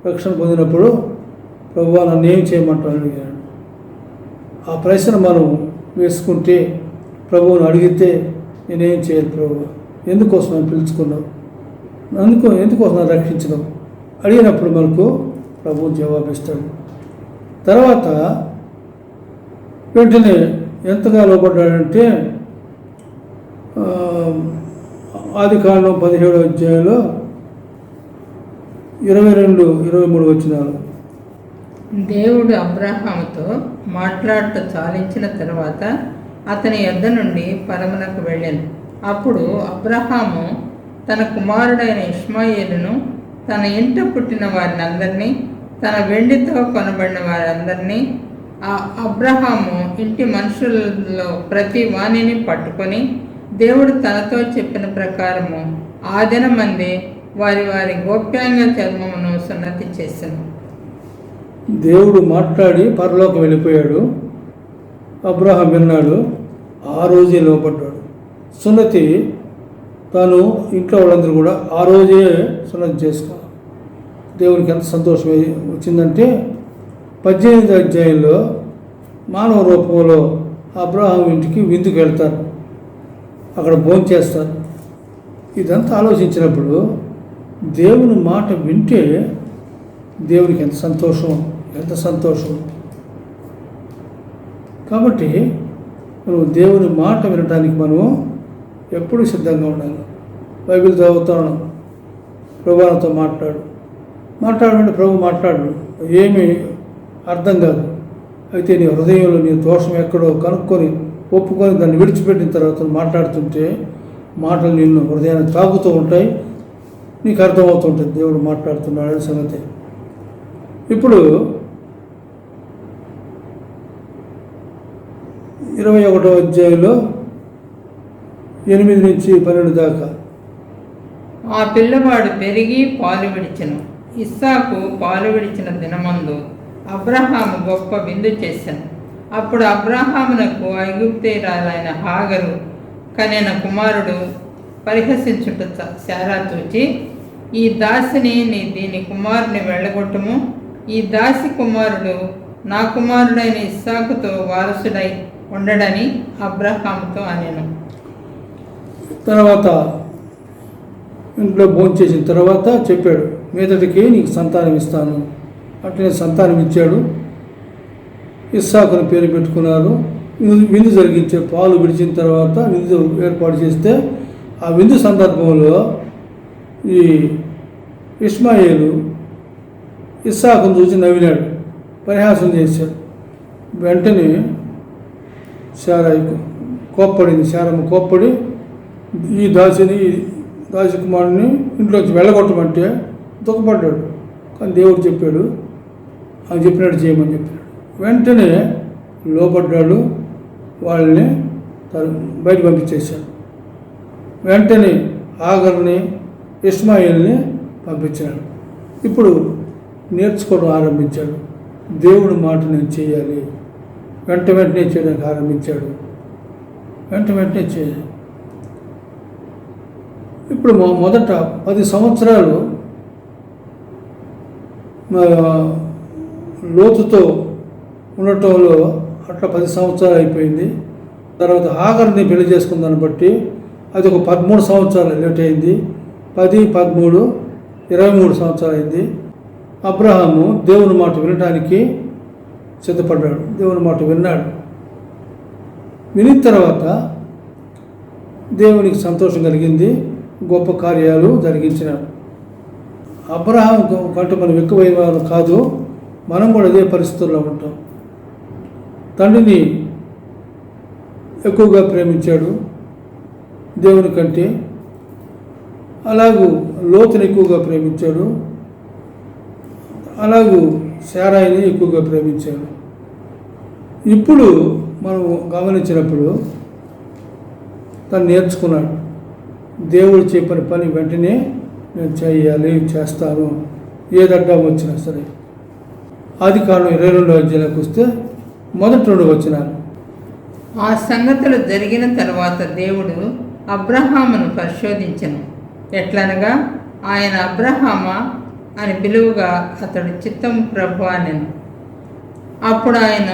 రక్షణ పొందినప్పుడు, ప్రభువా నన్ను ఏం చేయమంటావు అడిగాడు. ఆ ప్రశ్న మనం వేసుకుంటే, ప్రభువుని అడిగితే, నేనేం చేయాలి ప్రభు, ఎందుకోసం నన్ను పిలుచుకున్నావు, ఎందుకోసం నన్ను రక్షించినావు అడిగినప్పుడు మనకు ప్రభువు జవాబిస్తాడు. తర్వాత వెంటనే ఎంతగా లోపడ్డాడంటే, ఆదికాండం 17వ అధ్యాయంలో 22-23 వచనాలు. దేవుడు అబ్రహాముతో మాట్లాడట చాలించిన తర్వాత అతని యొద్ద నుండి పరమునకు వెళ్ళాను. అప్పుడు అబ్రహాము తన కుమారుడైన ఇష్మాయేలును, తన ఇంట పుట్టిన వారిని అందరినీ, తన వెండితో కొనబడిన వారందరినీ, ఆ అబ్రహాము ఇంటి మనుషులలో ప్రతి వాణిని పట్టుకొని దేవుడు తనతో చెప్పిన ప్రకారము ఆ దినమందే వారి వారి గోప్యాంగ చర్మమును సున్నతి చేశాను. దేవుడు మాట్లాడి పరలోకం వెళ్ళిపోయాడు. అబ్రహాం విన్నాడు, ఆ రోజే లోపడ్డాడు. సున్నతి తాను ఇంట్లో వాళ్ళందరూ కూడా ఆ రోజే సున్నతి చేసుకోవాలి. దేవునికి ఎంత సంతోషం వచ్చిందంటే, 18వ అధ్యాయంలో మానవ రూపంలో అబ్రహాం ఇంటికి విందుకు వెళ్తారు, అక్కడ భోంచేస్తారు. ఇదంతా ఆలోచించినప్పుడు దేవుని మాట వింటే దేవునికి ఎంత సంతోషం. కాబట్టి మనం దేవుని మాట వినడానికి మనము ఎప్పుడు సిద్ధంగా ఉండాలి. బైబిల్ చదువుతాను, ప్రభువుతో మాట్లాడమంటే ప్రభు మాట్లాడు, ఏమీ అర్థం కాదు. అయితే నీ హృదయంలో నీ దోషం ఎక్కడో కనుక్కొని ఒప్పుకొని దాన్ని విడిచిపెట్టిన తర్వాత మాట్లాడుతుంటే మాటలు నిన్ను హృదయాన్ని తాకుతూ ఉంటాయి, నీకు అర్థమవుతుంటుంది దేవుడు మాట్లాడుతున్నాడనే సంగతి. ఇప్పుడు 21వ అధ్యాయంలో 8 నుంచి 12 దాకా. ఆ పిల్లవాడు పెరిగి పాలు విడిచెను. ఇస్సాకు పాలు విడిచిన దినమందు అబ్రహాము గొప్ప విందు చేశాను. అప్పుడు అబ్రహామునకు ఐగుప్తీయురాలైన హాగరు కనిన కుమారుడు పరిహసించుట శారా చూచి, ఈ దాసిని దీని కుమారుని వెళ్ళగొట్టుము, ఈ దాసి కుమారుడు నా కుమారుడైన ఇస్సాకుతో వారసుడై ఉండడని అబ్రహాముతో అనెను. తర్వాత ఇంట్లో భోంచేసిన తర్వాత చెప్పాడు, మీదటికి నీకు సంతానం ఇస్తాను. అట్లనే సంతానం ఇచ్చాడు. ఇస్సాకుని పేరు పెట్టుకున్నారు. విందు జరిగించే పాలు విడిచిన తర్వాత విందు ఏర్పాటు చేస్తే ఆ విందు సందర్భంలో ఈ ఇష్మాయేలు ఇస్సాకును చూసి నవ్వినాడు, పరిహాసం చేశాడు. వెంటనే శారమ్మ కోప్పడి ఈ దాసి కుమారుని ఇంట్లోంచి వెళ్ళగొట్టమంటే దుఃఖపడ్డాడు. కానీ దేవుడు చెప్పాడు, ఆయన చెప్పినట్టు చేయమని చెప్పాడు. వెంటనే లోపడ్డాడు, వాళ్ళని బయట పంపించేశాడు. వెంటనే హాగర్ని ఇష్మాయేల్ని పంపించాడు. ఇప్పుడు నేర్చుకోవడం ఆరంభించాడు. దేవుడి మాట నేను చేయాలి, వెంటనే చేయడానికి ఆరంభించాడు. వెంటనే చేయాలి. ఇప్పుడు మొదట 10 సంవత్సరాలు లోతుతో ఉండటంలో అట్లా 10 సంవత్సరాలు అయిపోయింది. తర్వాత హాగర్ని పెళ్లి చేసుకుందాన్ని బట్టి అది ఒక 13 సంవత్సరాలు లేట్ అయింది. 10, 13, 23 సంవత్సరాలు అయింది. అబ్రహాము దేవుని మాట వినటానికి సిద్ధపడ్డాడు. దేవుని మాట విన్నాడు. వినిన తర్వాత దేవునికి సంతోషం కలిగింది, గొప్ప కార్యాలు జరిగించినాడు. అబ్రహాం కంటే మనం ఎక్కువైన వారు కాదు, మనం కూడా అదే పరిస్థితుల్లో ఉంటాం. తండ్రిని ఎక్కువగా ప్రేమించాడు దేవుని కంటే, అలాగూ లోతుని ఎక్కువగా ప్రేమించాడు, అలాగూ శారాయిని ఎక్కువగా ప్రేమించాడు. ఇప్పుడు మనం గమనించినప్పుడు తను నేర్చుకున్నాడు, దేవుడు చెప్పిన పని వెంటనే నేను చేయాలి, చేస్తాను, ఏదడ్డం వచ్చినా సరే. ఆదికాండం 22వ అధ్యాయంలోకి వస్తే మొదటి 2 వచనాలు. ఆ సంగతులు జరిగిన తర్వాత దేవుడు అబ్రహామును పరిశోధించెను. ఎట్లనగా ఆయన అబ్రహామా అని పిలువగా అతడు చిత్తము ప్రభు అనెను. అప్పుడు ఆయన,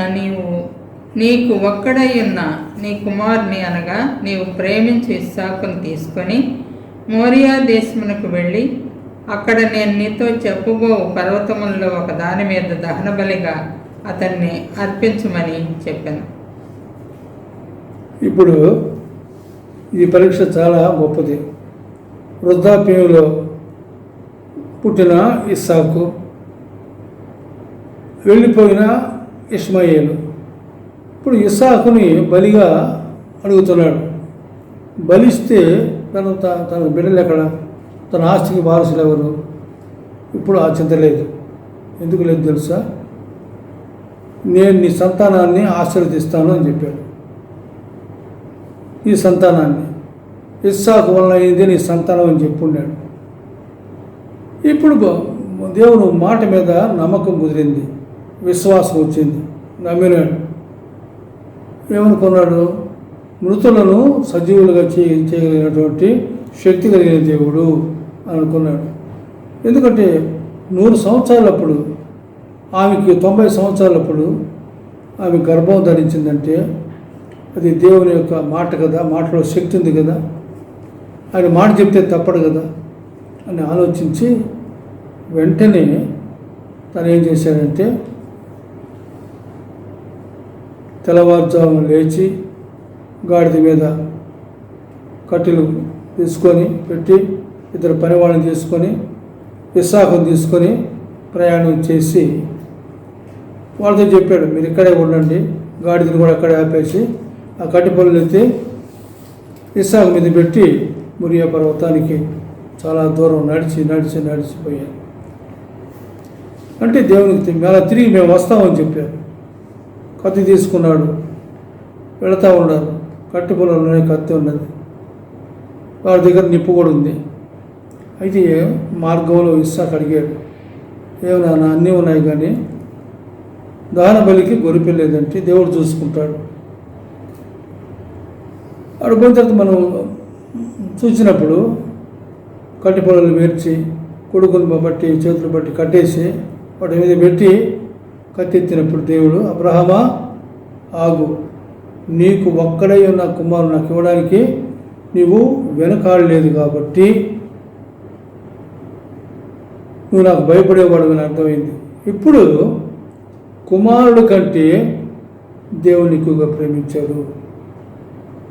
నీకు ఒక్కడై ఉన్న నీ కుమారుని అనగా నీవు ప్రేమించి ఇస్సాకును తీసుకొని మోరియా దేశమునకు వెళ్ళి అక్కడ నేను నీతో చెప్పబో పర్వతములలో ఒక దాని మీద దహన బలిగా అతన్ని అర్పించమని చెప్పాను. ఇప్పుడు ఈ పరీక్ష చాలా గొప్పది. వృద్ధాప్యంలో పుట్టిన ఇస్సాకు, వెళ్ళిపోయిన ఇష్మాయేలు. ఇప్పుడు ఇస్సాకుని బలిగా అడుగుతున్నాడు. బలిస్తే తన బిడ్డలు ఎక్కడ, తన ఆస్తికి వారసులు ఎవరు? ఇప్పుడు ఆ చింత లేదు. ఎందుకు లేదు తెలుసా? నేను నీ సంతానాన్ని ఆశీర్వదిస్తాను అని చెప్పాడు. ఈ సంతానాన్ని ఇస్సాకు వలన అయింది నీ సంతానం అని చెప్పున్నాడు. ఇప్పుడు దేవుడు మాట మీద నమ్మకం కుదిరింది, విశ్వాసం వచ్చింది, నమ్మినాడు. ఏమనుకున్నాడు? మృతులను సజీవులుగా చేయగలిగినటువంటి శక్తి కలిగిన దేవుడు అనుకున్నాడు. ఎందుకంటే 100 సంవత్సరాలప్పుడు, ఆమెకి 90 సంవత్సరాలప్పుడు ఆమె గర్భం ధరించిందంటే అది దేవుని యొక్క మాట కదా, మాటలో శక్తి ఉంది కదా, ఆయన మాట చెప్తే తప్పడు కదా అని ఆలోచించి వెంటనే తను ఏం చేశాడంటే తెల్లవారుజామున లేచి గాడిద మీద కట్టెలు తీసుకొని పెట్టి 2 పని వాళ్ళని తీసుకొని ఇస్సాకుని తీసుకొని ప్రయాణం చేసి వాళ్ళతో చెప్పాడు, మీరు ఇక్కడే ఉండండి, గాడిదని కూడా అక్కడే ఆపేసి ఆ కట్టెపొలలు ఎత్తి ఇస్సాకు మీద పెట్టి మొరియా పర్వతానికి చాలా దూరం నడిచిపోయారు. అంటే దేవునికి మేళ తిరిగి మేము వస్తామని చెప్పారు. కత్తి తీసుకున్నాడు, వెళతా ఉన్నారు. కట్టె పొలంలోనే కత్తి ఉన్నది, వాడి దగ్గర నిప్పు కూడా ఉంది. అయితే మార్గంలో ఇస్సాకు అడిగాడు, ఏమన్నా అన్నీ ఉన్నాయి కానీ దహన బలికి గొర్రెపిల్ల లేదంటే దేవుడు చూసుకుంటాడు. అడుగున తర్వాత మనం చూసినప్పుడు కట్టె పొలాలు పేర్చి కొడుకులు బట్టి చేతులు బట్టి కట్టేసి వాటి మీద పెట్టి కత్తెత్తినప్పుడు దేవుడు, అబ్రహామా ఆగు, నీకు ఒక్కడై ఉన్న కుమారుడు నాకు ఇవ్వడానికి నీవు వెనకాడలేదు కాబట్టి నువ్వు నాకు భయపడేవాడు అని అర్థమైంది. ఇప్పుడు కుమారుడు కంటే దేవుని ఎక్కువగా ప్రేమించాడు,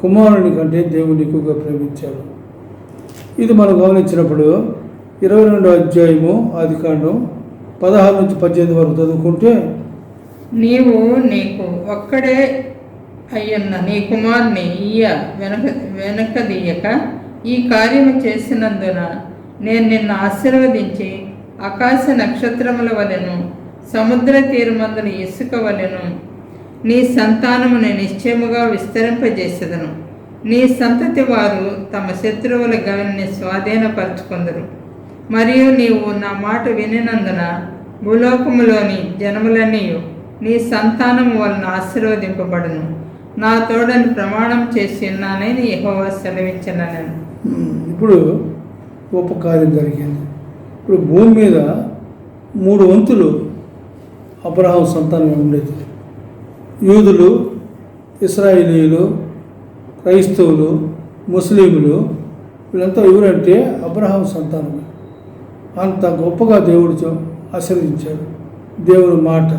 కుమారుని కంటే దేవుని ఎక్కువగా ప్రేమించాడు. ఇది మనం గమనించినప్పుడు 22వ అధ్యాయము ఆదికాండం 16 నుంచి 18 వరకు చదువుకుంటే, నీవు నీకు ఒక్కడే అయ్యున్న నీ కుమారుని వెనకదీయక ఈ కార్యము చేసినందున నేను నిన్ను ఆశీర్వదించి ఆకాశ నక్షత్రముల వలెను సముద్ర తీరమందున ఇసుక వలెను నీ సంతానమును నిశ్చయముగా విస్తరింపజేసేదను. నీ సంతతి వారు తమ శత్రువుల గవిని స్వాధీనపరచుకుందరు. మరియు నీవు నా మాట వినినందున భూలోకములోని జనములన్నీ నీ సంతానము వలన ఆశీర్వదింపబడును. నా తోడని ప్రమాణం చేసి ఉన్నానని యెహోవా సెలవిచ్చినాను. ఇప్పుడు గొప్ప కార్యం జరిగింది. ఇప్పుడు భూమి మీద 3 వంతులు అబ్రహాం సంతానం ఉండేది. యూదులు, ఇశ్రాయేలీయులు, క్రైస్తవులు, ముస్లింలు, వీళ్ళంతా ఎవరంటే అబ్రహాం సంతానం. అంత గొప్పగా దేవుడు ఆశీర్వదించాడు, దేవుని మాట.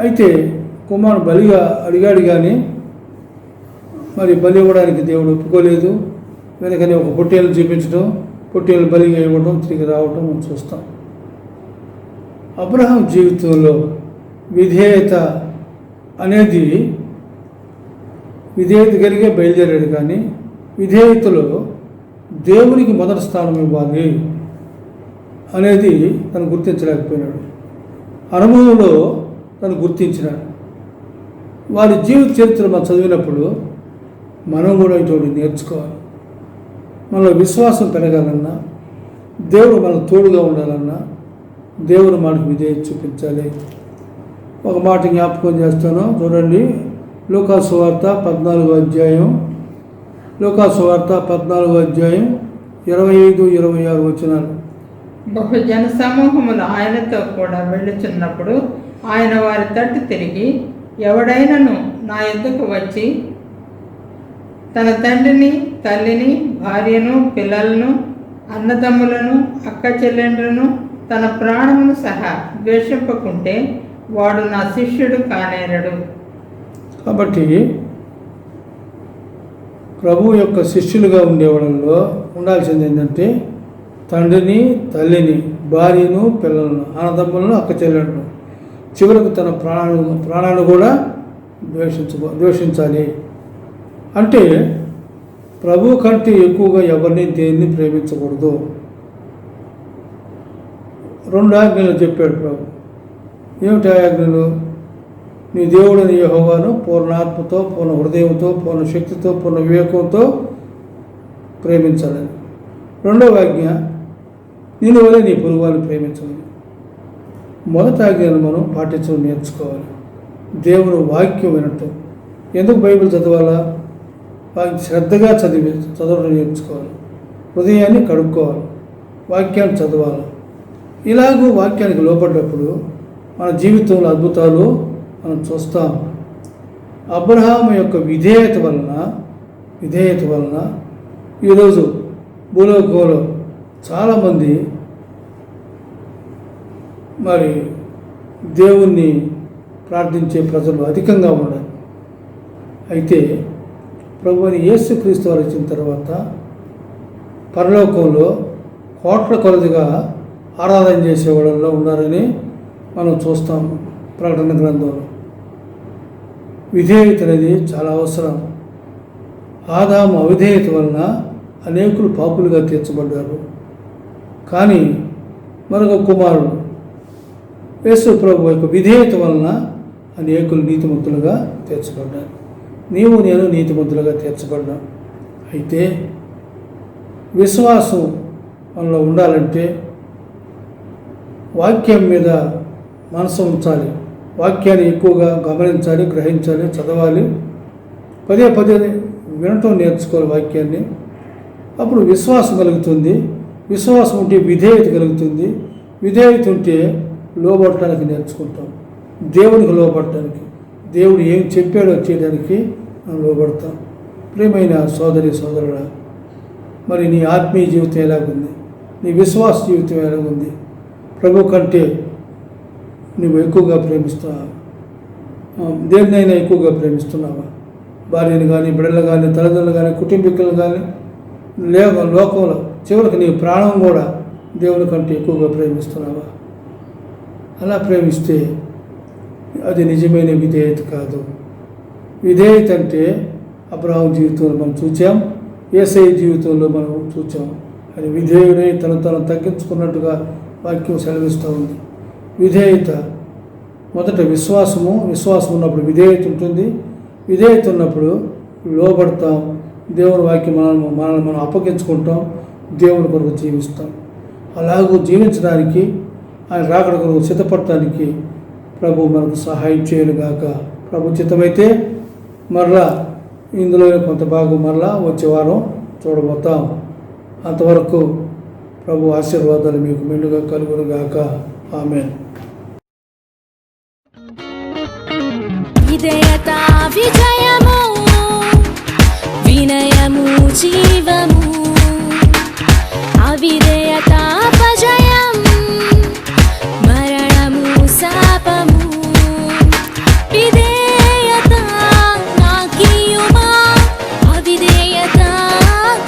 అయితే కుమారుడు బలిగా అడిగాడు కానీ మరి బలి ఇవ్వడానికి దేవుడు ఒప్పుకోలేదు. వెనకనే ఒక పొట్టేలు చూపించడం, పొట్టేలు బలిగా ఇవ్వడం, తిరిగి రావడం మనం చూస్తాం. అబ్రహాం జీవితంలో విధేయత అనేది విధేయత కలిగే బయలుదేరాడు కానీ విధేయతలో దేవునికి మొదటి స్థానం ఇవ్వాలి అనేది తను గుర్తించలేకపోయినాడు. అనుభవంలో తను గుర్తించినాడు. వారి జీవిత చరిత్ర మనం చదివినప్పుడు మనం కూడా ఇటువంటి నేర్చుకోవాలి. మనలో విశ్వాసం పెరగాలన్నా, దేవుడు మనకు తోడుగా ఉండాలన్నా దేవుడు మనకు విధేయత చూపించాలి. ఒక మాట జ్ఞాపకం చేస్తాను, చూడండి. లూకాసు వార్త 14వ అధ్యాయం, లూకాసు వార్త 14వ అధ్యాయం 25-26 వచనాలు. బహుజన సమూహములు ఆయనతో కూడా వెళ్ళుచున్నప్పుడు ఆయన వారి తట్టు తిరిగి, ఎవడైనను నా యొద్దకు వచ్చి తన తండ్రిని, తల్లిని, భార్యను, పిల్లలను, అన్నదమ్ములను, అక్క చెల్లెండ్రును, తన ప్రాణమును సహా ద్వేషింపకుంటే వాడు నా శిష్యుడు కానేరడు. కాబట్టి ప్రభు యొక్క శిష్యులుగా ఉండేవాళ్ళలో ఉండాల్సింది ఏంటంటే తండ్రిని, తల్లిని, భార్యను, పిల్లలను, అన్నదమ్ములను, అక్క చెల్లెలను, చివరకు తన ప్రాణాన్ని కూడా ద్వేషించాలి. అంటే ప్రభు కంటే ఎక్కువగా ఎవరిని దేన్ని ప్రేమించకూడదు. 2 ఆజ్ఞలు చెప్పాడు ప్రభు. ఏమిటి ఆజ్ఞలు? నీ దేవుడిని యెహోవాను పూర్ణ ఆత్మతో, పూర్ణ హృదయంతో, పూర్ణ శక్తితో, పూర్ణ వివేకంతో ప్రేమించాలని. 2వ ఆజ్ఞ, నేను వల్ల నీ పొరుగువారిని ప్రేమించాలి. మొదటి ఆజ్ఞను మనం పాటించడం నేర్చుకోవాలి. దేవుని వాక్యం వినటం. ఎందుకు బైబిల్ చదవాలా? శ్రద్ధగా చదవడం నేర్చుకోవాలి. హృదయాన్ని కడుక్కోవాలి, వాక్యాన్ని చదవాలి. ఇలాగూ వాక్యానికి లోపడ్డప్పుడు మన జీవితంలో అద్భుతాలు మనం చూస్తాం. అబ్రహాము యొక్క విధేయత వలన ఈరోజు భూలోకంలో చాలామంది మరి దేవుణ్ణి ప్రార్థించే ప్రజలు అధికంగా ఉన్నారు. అయితే ప్రభువుని యేసుక్రీస్తు వారు వచ్చిన తర్వాత పరలోకంలో కోట్ల కొలదిగా ఆరాధన చేసే వాళ్ళలో ఉన్నారని మనం చూస్తాము ప్రకటన గ్రంథంలో. విధేయత అనేది చాలా అవసరం. ఆదాము అవిధేయత వలన అనేకులు పాపులుగా తీర్చబడ్డారు. కానీ మరొక కుమారుడు యేసు ప్రభు యొక్క విధేయత వలన అనేకులు నీతిమంతులుగా తీర్చబడ్డారు. నీవు నేను నీతిమంతులుగా తీర్చబడ్డాం. అయితే విశ్వాసం మనలో ఉండాలంటే వాక్యం మీద మనసు ఉంచాలి. వాక్యాన్ని ఎక్కువగా గమనించాలి, గ్రహించాలి, చదవాలి, పదే పదే వినటం నేర్చుకోవాలి వాక్యాన్ని. అప్పుడు విశ్వాసం కలుగుతుంది. విశ్వాసం ఉంటే విధేయత కలుగుతుంది. విధేయత ఉంటే లోబడటానికి నేర్చుకుంటాం. దేవునికి లోబడటానికి, దేవుడు ఏం చెప్పాడో చేయడానికి మనం లోబడతాం. ప్రియమైన సోదరి సోదరుడా, మరి నీ ఆత్మీయ జీవితం ఎలాగుంది? నీ విశ్వాస జీవితం ఎలాగుంది? ప్రభు కంటే నువ్వు ఎక్కువగా ప్రేమిస్తున్నావా? దేన్నైనా ఎక్కువగా ప్రేమిస్తున్నావా? భార్యను కానీ, బిడ్డలు కానీ, తల్లిదండ్రులు కానీ, కుటుంబీకులను కానీ, లోకంలో చివరికి నీ ప్రాణం కూడా దేవుని కంటే ఎక్కువగా ప్రేమిస్తున్నావా? అలా ప్రేమిస్తే అది నిజమైన విధేయత కాదు. విధేయత అంటే అబ్రహాము జీవితంలో మనం చూచాం, యేసయ్య జీవితంలో మనం చూచాం. అది విధేయుడై తను తగ్గించుకున్నట్టుగా వాక్యం సెలవిస్తూ ఉంది. విధేయత మొదట విశ్వాసం ఉన్నప్పుడు విధేయత ఉంటుంది. విధేయత ఉన్నప్పుడు లోబడతాం. దేవుని వాక్యం మనల్ని మనం అప్పగించుకుంటాం. దేవుని కొరకు జీవిస్తాం. అలాగూ జీవించడానికి, ఆయన రాకడ కొరకు సిద్ధపడటానికి ప్రభు మనకు సహాయం చేయనుగాక. ప్రభు చిత్తమైతే మరలా ఇందులో కొంత భాగం మరలా వచ్చే వారం చూడబోతాం. అంతవరకు ప్రభు ఆశీర్వాదాలు మీకు మెండుగా కలుగునుగాక. ఆమేన్. విధేయత విజయము, వినయము జీవము, అవిధేయత అపజయం, మరణము శాపము. విధేయత నాకియుమా, అవిధేయత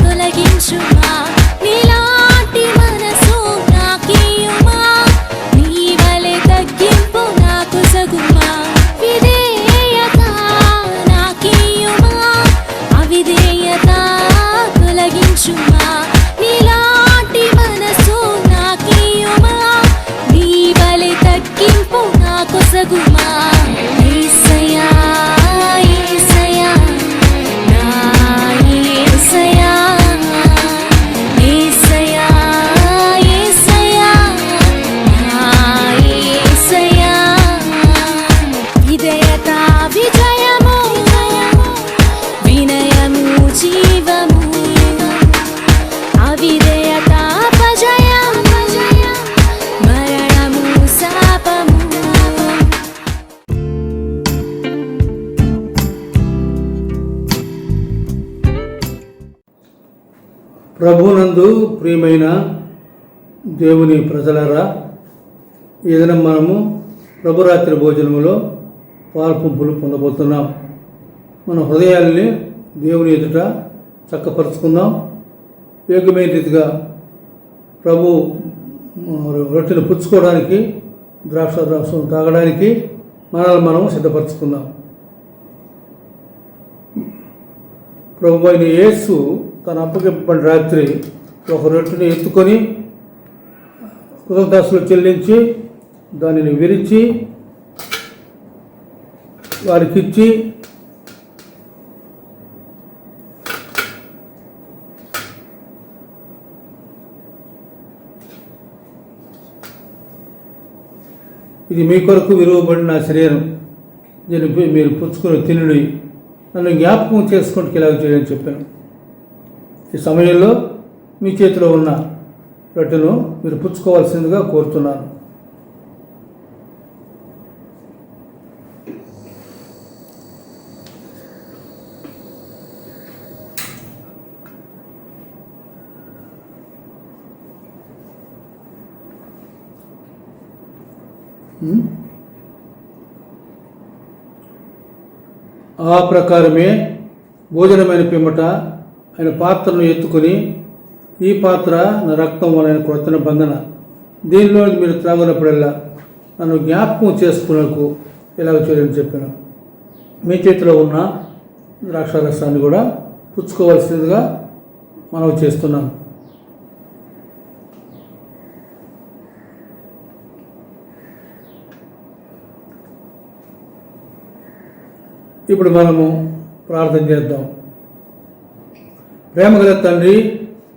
తొలగించుమా. నీలాంటి మనసు నాకియుమా, నీ వలె తగ్గింపు నాకు సగుమా. విధేయత నాకియుమా, అవిధేయత తొలగించుమా. నీలాంటి మనసు నాకియుమా, నీ వలె తగ్గింపు నాకు సగుమా. యేసయ్యా యేసయ్యా నా యేసయ్యా, యేసయ్యా యేసయ్యా నా యేసయ్యా. విధేయత విజయము, వినయము జీవము, అవిధేయత అపజయం, మరణము శాపము. ప్రభునందు ప్రియమైన దేవుని ప్రజలారా, ఏదైనా మనము ప్రభురాత్రి భోజనములో పాల్పంపులు పొందబోతున్నాం. మన హృదయాల్ని దేవుని ఎదుట చక్కపరుచుకుందాం. యోగ్యమైన రీతిగా ప్రభు రొట్టెను పుచ్చుకోవడానికి, ద్రాక్ష రసం తాగడానికి మనల్ని మనం సిద్ధపరచుకుందాం. ప్రభు అయిన యేసు తను అప్పగింపబడిన రాత్రి ఒక రొట్టెని ఎత్తుకొని కృతజ్ఞతలు చెల్లించి దానిని విరిచి వారికిచ్చి ఇది మీ కొరకు విలువబడిన నా శరీరం, దీన్ని మీరు పుచ్చుకొని తినుడి, నన్ను జ్ఞాపకం చేసుకుంటూ ఇలాగ చేయని చెప్పాను. ఈ సమయంలో మీ చేతిలో ఉన్న రొట్టెను మీరు పుచ్చుకోవాల్సిందిగా కోరుతున్నాను. ఆ ప్రకారమే భోజనమైన పిమ్మట ఆయన పాత్రను ఎత్తుకొని, ఈ పాత్ర నా రక్తం వలన కొడుతున్న బంధన, దీనిలో మీరు త్రాగునప్పుడల్లా నన్ను జ్ఞాపకం చేసుకున్నకు ఇలాగ చేయని చెప్పాను. మీ చేతిలో ఉన్న ద్రాక్షారసాన్ని కూడా పుచ్చుకోవాల్సిందిగా మనవి చేస్తున్నాను. ఇప్పుడు మనము ప్రార్థన చేద్దాం. ప్రేమగల తండ్రి,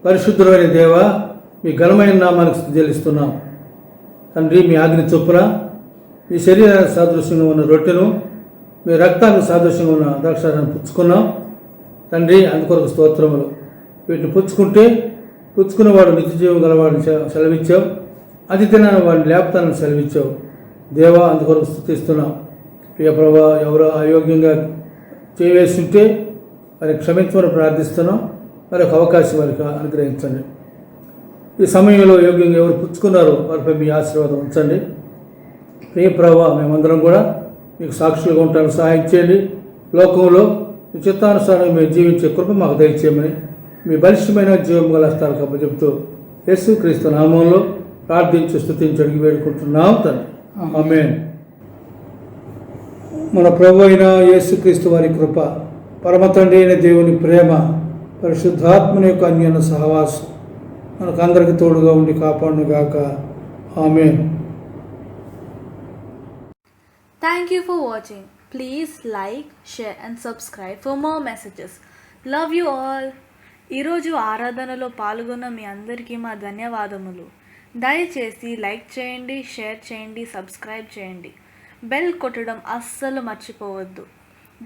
పరిశుద్ధులైన దేవ, మీ ఘనమైన నామానికి స్తుతి చెల్లిస్తున్నాం. తండ్రి, మీ ఆజ్ఞ చొప్పున మీ శరీరానికి సాదృశ్యంగా ఉన్న రొట్టెను, మీ రక్తానికి సాదృశ్యంగా ఉన్న ద్రాక్షారసాన్ని పుచ్చుకున్నాం. తండ్రి, అందుకొరకు స్తోత్రములు. వీటిని పుచ్చుకున్నవాడు నిత్య జీవం గలవాడిని సెలవిచ్చావు, అది తినని వాడిని లేపుతానని సెలవిచ్చావు. దేవా, అందుకొరకు స్తుతిస్తున్నాం. ప్రియ ప్రభా, ఎవరో అయోగ్యంగా చేయవేస్తుంటే వారికి క్షమించమని ప్రార్థిస్తున్నాం. మరి ఒక అవకాశం వారికి అనుగ్రహించండి. ఈ సమయంలో యోగ్యంగా ఎవరు పుచ్చుకున్నారో వారిపై మీ ఆశీర్వాదం ఉంచండి. ప్రియ ప్రభా, మేమందరం కూడా మీకు సాక్షులుగా ఉంటానికి సహాయం చేయండి. లోకంలో మీ చిత్తానుసారం మేము జీవించే కృప మాకు దయచేయమని మీ బలిష్టమైన జీవం గల హస్తాలకు అప్పచెప్తూ యేసుక్రీస్తు నామంలో ప్రార్థించి స్తుతించి అడిగి వేడుకుంటున్నాం తండ్రి. ఆమేన్. మన ప్రభు అయిన యేసుక్రీస్తు వారి కృప, పరమ తండ్రి అయిన దేవుని ప్రేమ, పరిశుద్ధాత్మని యొక్క అన్యోన్య సహవాసం మనకు అందరికీ తోడుగా ఉండి కాపాడునుగాక. ఆమేన్. Thank you for watching. Please like, share and subscribe for more messages. Love you all. ఈరోజు ఆరాధనలో పాల్గొన్న మీ అందరికీ మా ధన్యవాదములు. దయచేసి లైక్ చేయండి, షేర్ చేయండి, సబ్స్క్రైబ్ చేయండి. బెల్ కొట్టడం అస్సలు మర్చిపోవద్దు.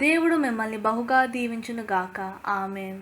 దేవుడు మిమ్మల్ని బహుగా దీవించును గాక. ఆమేన్.